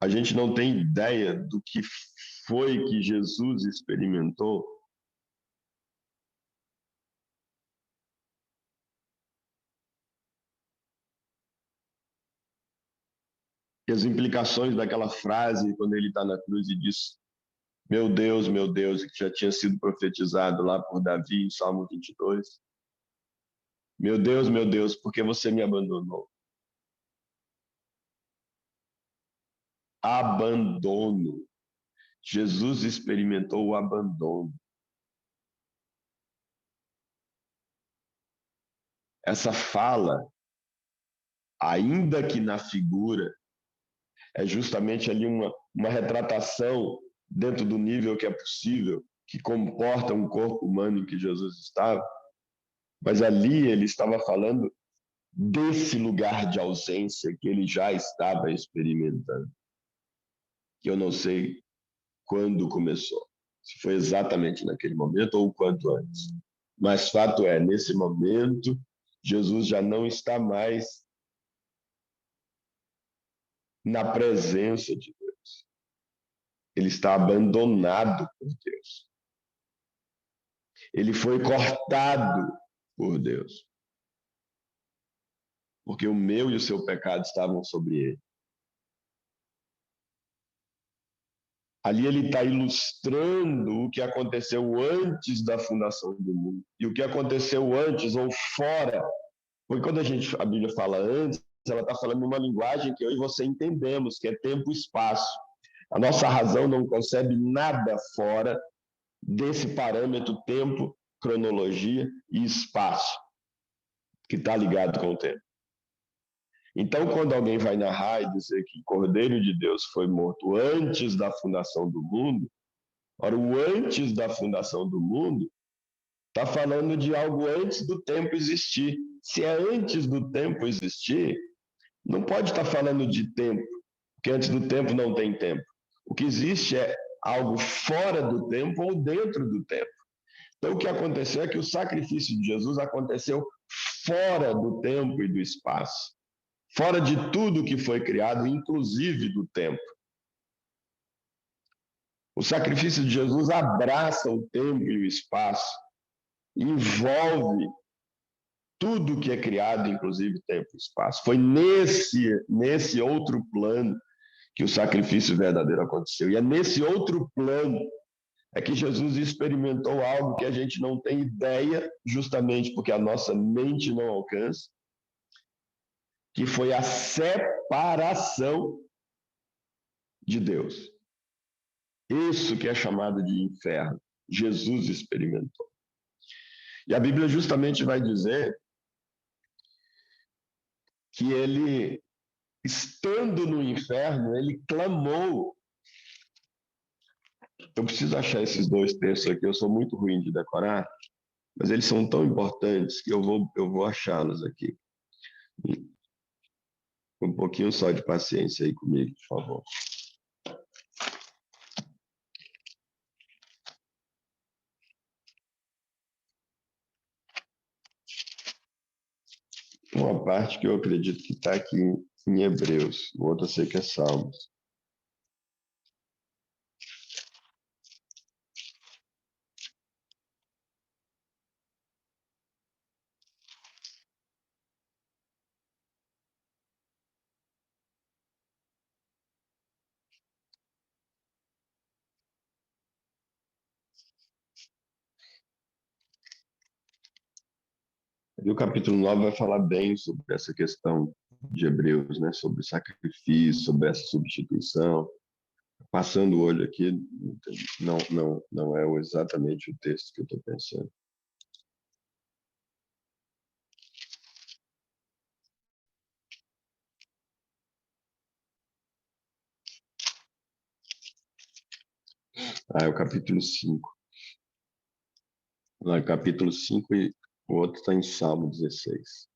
A gente não tem ideia do que foi que Jesus experimentou. E as implicações daquela frase, quando ele está na cruz e diz: meu Deus, que já tinha sido profetizado lá por Davi em Salmo 22. Meu Deus, por que você me abandonou? Abandono. Jesus experimentou o abandono. Essa fala, ainda que na figura, é justamente ali uma retratação dentro do nível que é possível, que comporta um corpo humano em que Jesus estava, Mas ali ele estava falando desse lugar de ausência que ele já estava experimentando. Que eu não sei quando começou, se foi exatamente naquele momento ou quanto antes. Mas fato é, nesse momento, Jesus já não está mais na presença de Deus. Ele está abandonado por Deus. Ele foi cortado por Deus. Porque o meu e o seu pecado estavam sobre ele. Ali ele está ilustrando o que aconteceu antes da fundação do mundo. E o que aconteceu antes ou fora. Porque quando a Bíblia fala antes, ela está falando uma linguagem que eu e você entendemos, que é tempo e espaço. A nossa razão não concebe nada fora desse parâmetro tempo, cronologia e espaço, que está ligado com o tempo. Então, quando alguém vai narrar e dizer que o Cordeiro de Deus foi morto antes da fundação do mundo, ora, o antes da fundação do mundo está falando de algo antes do tempo existir. Se é antes do tempo existir, não pode estar falando de tempo, porque antes do tempo não tem tempo. O que existe é algo fora do tempo ou dentro do tempo. Então, o que aconteceu é que o sacrifício de Jesus aconteceu fora do tempo e do espaço, fora de tudo que foi criado, inclusive do tempo. O sacrifício de Jesus abraça o tempo e o espaço, envolve tudo que é criado, inclusive tempo e espaço. Foi nesse outro plano que o sacrifício verdadeiro aconteceu. E é nesse outro plano é que Jesus experimentou algo que a gente não tem ideia, justamente porque a nossa mente não alcança, que foi a separação de Deus. Isso que é chamado de inferno. Jesus experimentou. E a Bíblia justamente vai dizer que ele, estando no inferno, ele clamou. Eu preciso achar esses dois textos aqui, eu sou muito ruim de decorar, mas eles são tão importantes que eu vou achá-los aqui. Um pouquinho só de paciência aí comigo, por favor. Uma parte que eu acredito que está aqui em Hebreus, o outro eu sei que é Salmos. E o capítulo 9 vai falar bem sobre essa questão de Hebreus, né? Sobre sacrifício, sobre essa substituição. Passando o olho aqui, não é exatamente o texto que eu estou pensando. É o capítulo 5. Não, é capítulo 5 e o outro está em Salmo 16.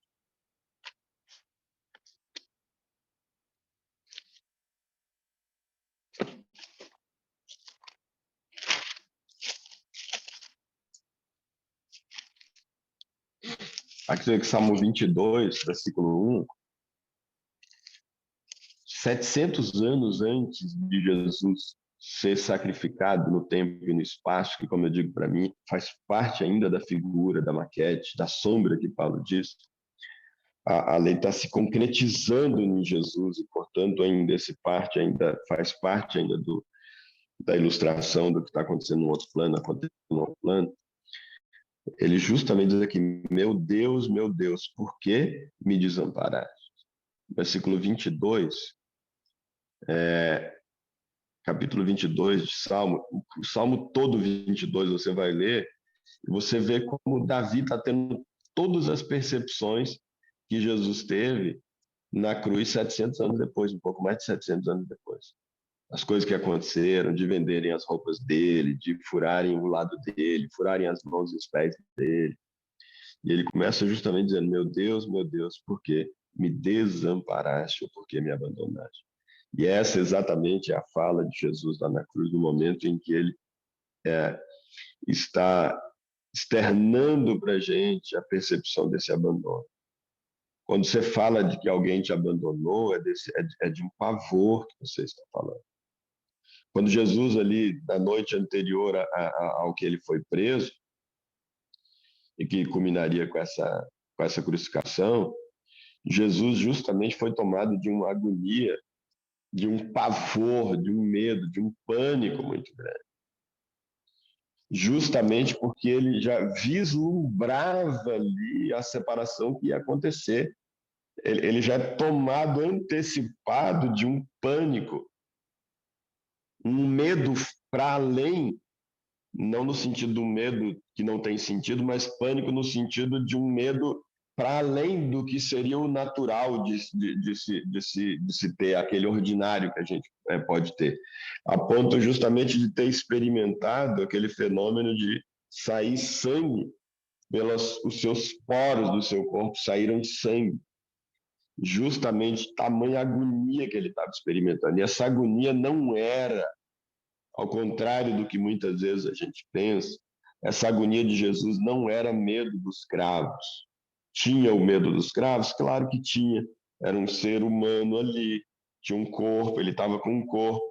Aqui é Salmo 22, versículo 1. 700 anos antes de Jesus ser sacrificado no tempo e no espaço, que, como eu digo para mim, faz parte ainda da figura, da maquete, da sombra que Paulo diz, a lei está se concretizando em Jesus e, portanto, ainda faz parte ainda da ilustração do que está acontecendo no outro plano, Ele justamente diz aqui, meu Deus, por que me desamparaste? Versículo 22, capítulo 22 de Salmo, o Salmo todo 22 você vai ler, e você vê como Davi está tendo todas as percepções que Jesus teve na cruz 700 anos depois, um pouco mais de 700 anos depois. As coisas que aconteceram, de venderem as roupas dele, de furarem o lado dele, furarem as mãos e os pés dele, E ele começa justamente dizendo: meu Deus, por que me desamparaste ou por que me abandonaste? E essa exatamente é a fala de Jesus lá na cruz, no momento em que ele está externando para a gente a percepção desse abandono. Quando você fala de que alguém te abandonou, é de um pavor que você está falando. Quando Jesus ali, na noite anterior ao que ele foi preso, e que culminaria com essa crucificação, Jesus justamente foi tomado de uma agonia, de um pavor, de um medo, de um pânico muito grande. Justamente porque ele já vislumbrava ali a separação que ia acontecer. Ele já é tomado antecipado de um pânico, um medo para além, não no sentido do medo que não tem sentido, mas pânico no sentido de um medo para além do que seria o natural de se ter, aquele ordinário que a gente pode ter, a ponto justamente de ter experimentado aquele fenômeno de sair sangue pelos os seus poros do seu corpo, saíram sangue, justamente tamanha agonia que ele estava experimentando. E essa agonia não era, ao contrário do que muitas vezes a gente pensa, essa agonia de Jesus não era medo dos cravos. Tinha o medo dos cravos? Claro que tinha. Era um ser humano ali, tinha um corpo, ele estava com um corpo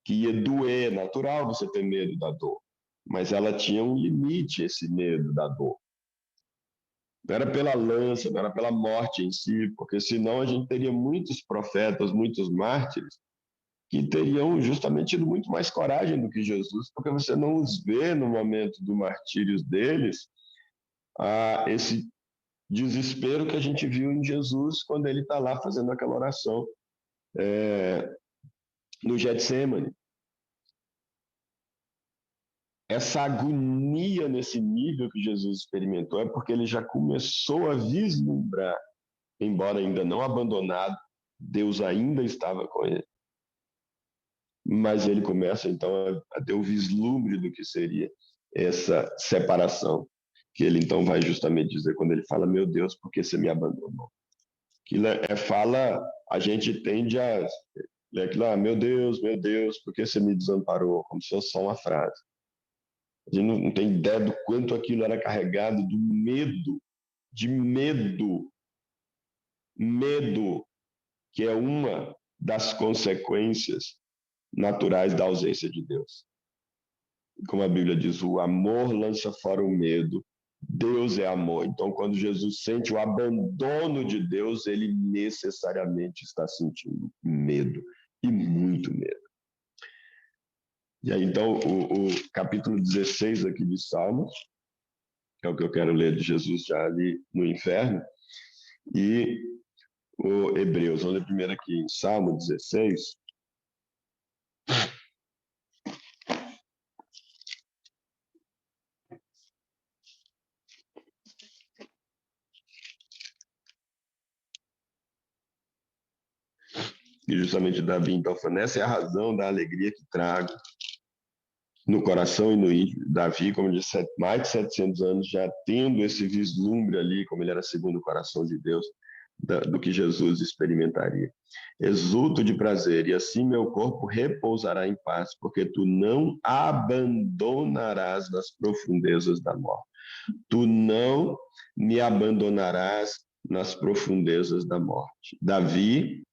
que ia doer, é natural você ter medo da dor. Mas ela tinha um limite, esse medo da dor. Não era pela lança, não era pela morte em si, porque senão a gente teria muitos profetas, muitos mártires, que teriam justamente tido muito mais coragem do que Jesus, porque você não os vê no momento do martírio deles, esse desespero que a gente viu em Jesus quando ele está lá fazendo aquela oração no Getsemane. Essa agonia nesse nível que Jesus experimentou é porque ele já começou a vislumbrar, embora ainda não abandonado, Deus ainda estava com ele. Mas ele começa então a ter o vislumbre do que seria essa separação, que ele então vai justamente dizer quando ele fala: meu Deus, por que você me abandonou? Aquilo fala, a gente tende a ler aquilo: meu Deus, por que você me desamparou? Como se fosse só uma frase. A gente não tem ideia do quanto aquilo era carregado do medo, de medo, que é uma das consequências naturais da ausência de Deus. Como a Bíblia diz, o amor lança fora o medo, Deus é amor. Então, quando Jesus sente o abandono de Deus, ele necessariamente está sentindo medo, e muito medo. E aí, então, o capítulo 16 aqui de Salmos, que é o que eu quero ler de Jesus já ali no inferno, e o Hebreus, vamos ler primeiro aqui em Salmo 16, e justamente Davi então falando: essa é a razão da alegria que trago no coração e no íntimo. Davi, como disse, mais de 700 anos já tendo esse vislumbre ali, como ele era segundo o coração de Deus, do que Jesus experimentaria. Exulto de prazer, e assim meu corpo repousará em paz, porque tu não abandonarás nas profundezas da morte. Tu não me abandonarás nas profundezas da morte. Davi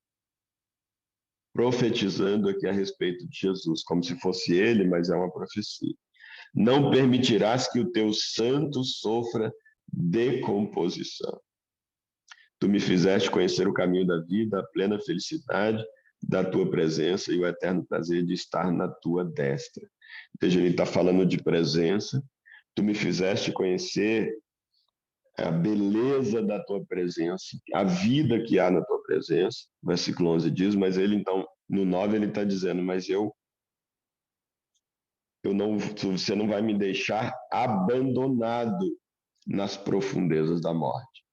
profetizando aqui a respeito de Jesus, como se fosse ele, mas é uma profecia. Não permitirás que o teu santo sofra decomposição. Tu me fizeste conhecer o caminho da vida, a plena felicidade da tua presença e o eterno prazer de estar na tua destra. Veja, ele está falando de presença. Tu me fizeste conhecer a beleza da tua presença, a vida que há na tua presença. O versículo 11 diz, mas ele então, no 9 ele está dizendo, mas eu não, você não vai me deixar abandonado nas profundezas da morte.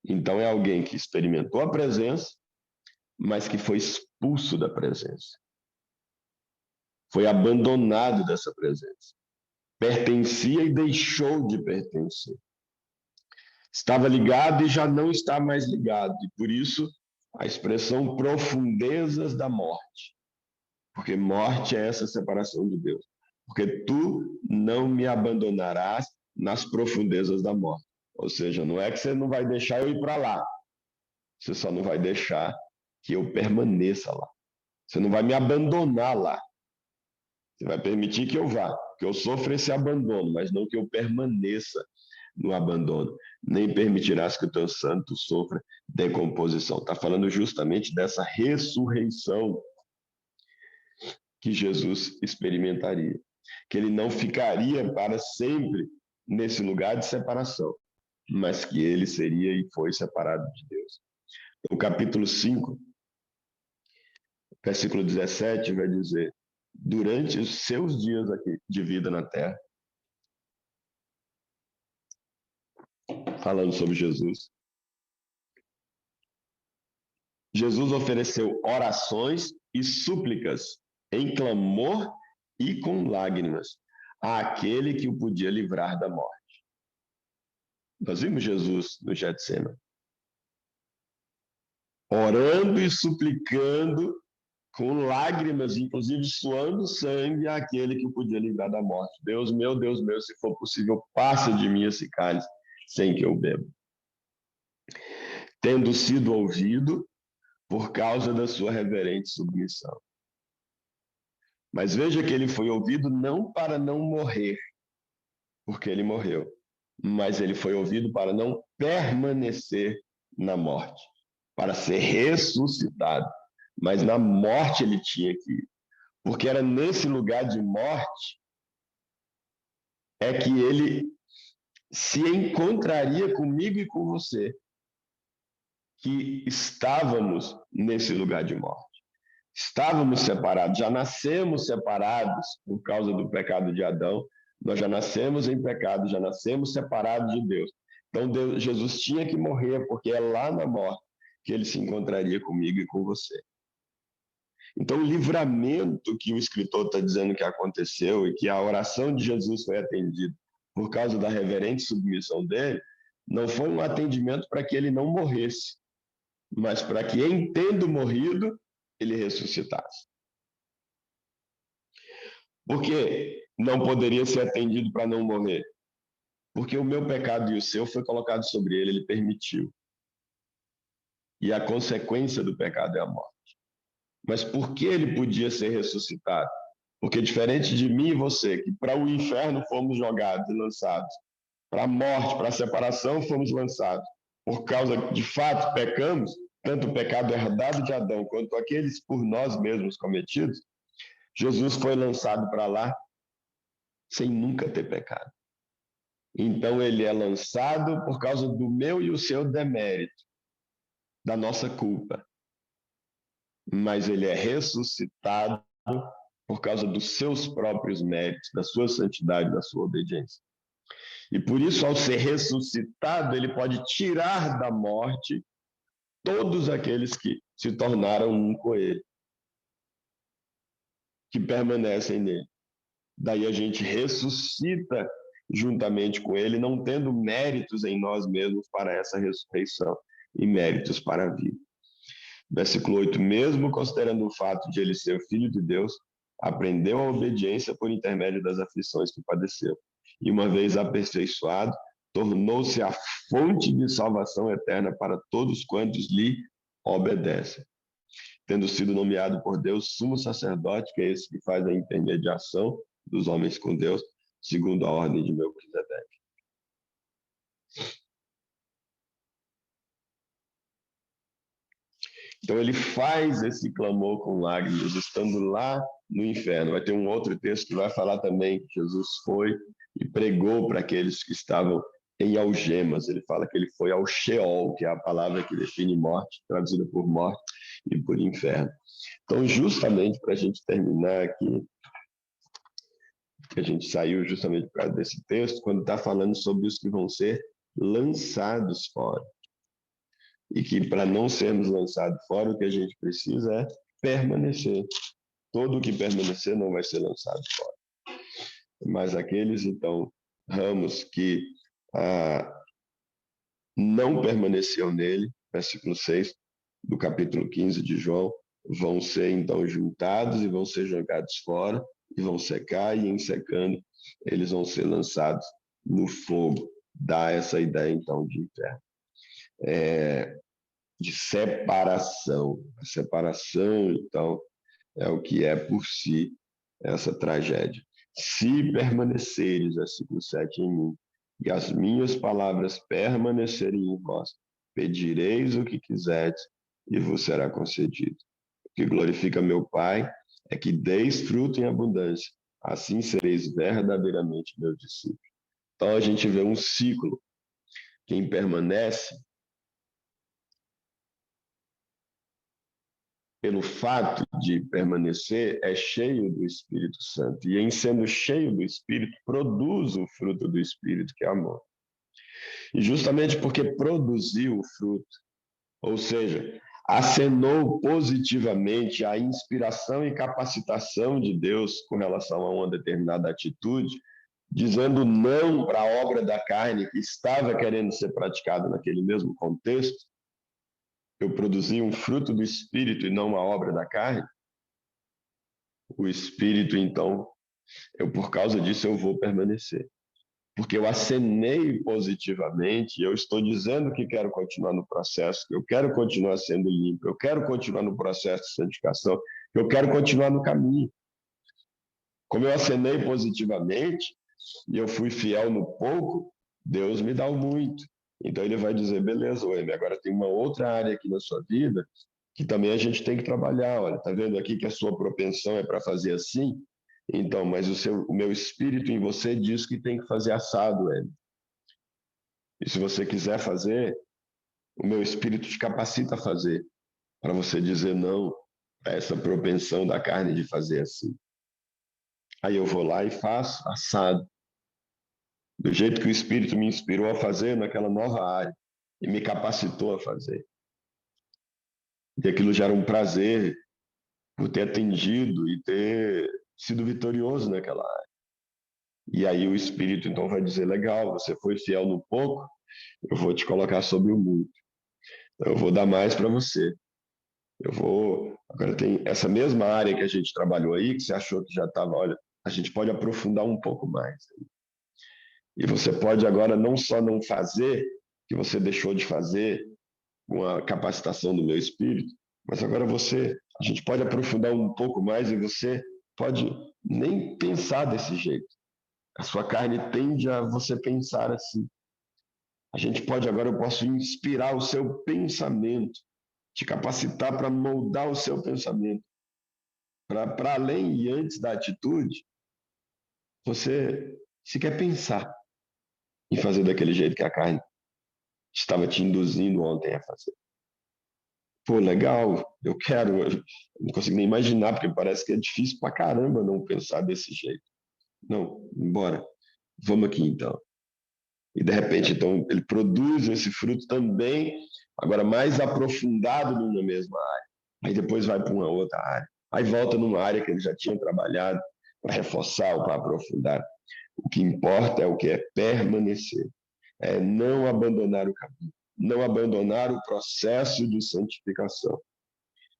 Então é alguém que experimentou a presença, mas que foi expulso da presença. Foi abandonado dessa presença. Pertencia e deixou de pertencer. Estava ligado e já não está mais ligado. E por isso a expressão profundezas da morte. Porque morte é essa separação de Deus. Porque tu não me abandonarás nas profundezas da morte. Ou seja, não é que você não vai deixar eu ir para lá. Você só não vai deixar que eu permaneça lá. Você não vai me abandonar lá. Você vai permitir que eu vá, que eu sofra esse abandono, mas não que eu permaneça no abandono. Nem permitirás que o teu santo sofra decomposição. Está falando justamente dessa ressurreição que Jesus experimentaria. Que ele não ficaria para sempre nesse lugar de separação, mas que ele seria e foi separado de Deus. O capítulo 5, versículo 17, vai dizer: durante os seus dias aqui de vida na terra, falando sobre Jesus, Jesus ofereceu orações e súplicas em clamor e com lágrimas àquele que o podia livrar da morte. Nós vimos Jesus no Getsemane, orando e suplicando com lágrimas, inclusive suando sangue, àquele que o podia livrar da morte. Deus meu, se for possível, passa de mim esse cálice sem que eu beba. Tendo sido ouvido por causa da sua reverente submissão. Mas veja que ele foi ouvido não para não morrer, porque ele morreu, mas ele foi ouvido para não permanecer na morte, para ser ressuscitado. Mas na morte ele tinha que ir, porque era nesse lugar de morte é que ele se encontraria comigo e com você, que estávamos nesse lugar de morte. Estávamos separados, já nascemos separados por causa do pecado de Adão, nós já nascemos em pecado, já nascemos separados de Deus. Então Jesus tinha que morrer, porque é lá na morte que ele se encontraria comigo e com você. Então, o livramento que o escritor está dizendo que aconteceu e que a oração de Jesus foi atendida por causa da reverente submissão dele, não foi um atendimento para que ele não morresse, mas para que, em tendo morrido, ele ressuscitasse. Por que não poderia ser atendido para não morrer? Porque o meu pecado e o seu foi colocado sobre ele, ele permitiu. E a consequência do pecado é a morte. Mas por que ele podia ser ressuscitado? Porque diferente de mim e você, que para o inferno fomos jogados e lançados, para a morte, para a separação fomos lançados, por causa de fato pecamos, tanto o pecado herdado de Adão quanto aqueles por nós mesmos cometidos, Jesus foi lançado para lá sem nunca ter pecado. Então ele é lançado por causa do meu e o seu demérito, da nossa culpa. Mas ele é ressuscitado por causa dos seus próprios méritos, da sua santidade, da sua obediência. E por isso, ao ser ressuscitado, ele pode tirar da morte todos aqueles que se tornaram um com ele, que permanecem nele. Daí a gente ressuscita juntamente com ele, não tendo méritos em nós mesmos para essa ressurreição e méritos para a vida. Versículo 8, mesmo considerando o fato de ele ser o Filho de Deus, aprendeu a obediência por intermédio das aflições que padeceu. E uma vez aperfeiçoado, tornou-se a fonte de salvação eterna para todos quantos lhe obedecem. Tendo sido nomeado por Deus sumo sacerdote, que é esse que faz a intermediação dos homens com Deus, segundo a ordem de Melquisedeque. Então ele faz esse clamor com lágrimas, estando lá no inferno. Vai ter um outro texto que vai falar também que Jesus foi e pregou para aqueles que estavam em algemas. Ele fala que ele foi ao Sheol, que é a palavra que define morte, traduzida por morte e por inferno. Então, justamente para a gente terminar aqui, que a gente saiu justamente por causa desse texto, quando está falando sobre os que vão ser lançados fora. E que para não sermos lançados fora, o que a gente precisa é permanecer. Todo o que permanecer não vai ser lançado fora. Mas aqueles, então, ramos que não permaneciam nele, versículo 6 do capítulo 15 de João, vão ser então juntados e vão ser jogados fora, e vão secar, e em secando, eles vão ser lançados no fogo. Dá essa ideia então de inferno. De separação. A separação, então, é o que é por si essa tragédia. Se permaneceres, versículo 7, em mim, e as minhas palavras permanecerem em vós, pedireis o que quiserdes e vos será concedido. O que glorifica meu Pai é que deis fruto em abundância, assim sereis verdadeiramente meus discípulos. Então a gente vê um ciclo. Quem permanece, pelo fato de permanecer, é cheio do Espírito Santo. E em sendo cheio do Espírito, produz o fruto do Espírito, que é amor. E justamente porque produziu o fruto, ou seja, acenou positivamente a inspiração e capacitação de Deus com relação a uma determinada atitude, dizendo não para a obra da carne que estava querendo ser praticada naquele mesmo contexto, eu produzi um fruto do Espírito e não uma obra da carne, o Espírito, então, por causa disso, eu vou permanecer. Porque eu acenei positivamente, eu estou dizendo que quero continuar no processo, que eu quero continuar sendo limpo, eu quero continuar no processo de santificação, que eu quero continuar no caminho. Como eu acenei positivamente e eu fui fiel no pouco, Deus me dá o muito. Então ele vai dizer, beleza, Wemi, agora tem uma outra área aqui na sua vida que também a gente tem que trabalhar. Olha, tá vendo aqui que a sua propensão é para fazer assim? Então, mas o meu espírito em você diz que tem que fazer assado, Wemi. E se você quiser fazer, o meu espírito te capacita a fazer, para você dizer não a essa propensão da carne de fazer assim. Aí eu vou lá e faço assado, do jeito que o espírito me inspirou a fazer naquela nova área e me capacitou a fazer. E aquilo gera um prazer por ter atendido e ter sido vitorioso naquela área. E aí o espírito então vai dizer, legal, você foi fiel no pouco, eu vou te colocar sobre o muito. Eu vou dar mais para você. Agora tem essa mesma área que a gente trabalhou aí, que você achou que já estava, olha, a gente pode aprofundar um pouco mais. E você pode agora não só não fazer, que você deixou de fazer, com a capacitação do meu espírito, mas agora a gente pode aprofundar um pouco mais e você pode nem pensar desse jeito. A sua carne tende a você pensar assim. A gente pode agora, eu posso inspirar o seu pensamento, te capacitar para moldar o seu pensamento. Para além e antes da atitude, você sequer pensar em fazer daquele jeito que a carne estava te induzindo ontem a fazer. Pô, legal, eu quero, eu não consigo nem imaginar, porque parece que é difícil pra caramba não pensar desse jeito. Não, embora, vamos aqui então. E de repente, então, ele produz esse fruto também, agora mais aprofundado na mesma área. Aí depois vai para uma outra área. Aí volta numa área que ele já tinha trabalhado para reforçar ou para aprofundar. O que importa é o que é permanecer, é não abandonar o caminho, não abandonar o processo de santificação.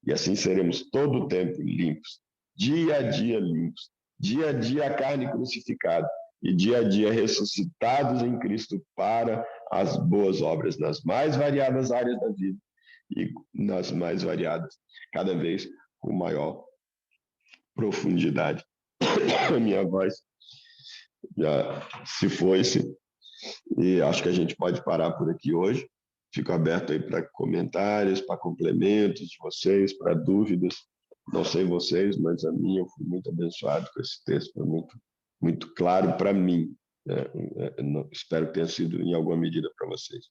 E assim seremos todo o tempo limpos, dia a dia limpos, dia a dia a carne crucificada e dia a dia ressuscitados em Cristo para as boas obras nas mais variadas áreas da vida e nas mais variadas, cada vez com maior profundidade. A minha voz já se foi-se e acho que a gente pode parar por aqui hoje. Fico aberto aí para comentários, para complementos de vocês, para dúvidas. Não sei vocês, mas a mim eu fui muito abençoado com esse texto, foi muito claro para mim. Espero que tenha sido em alguma medida para vocês.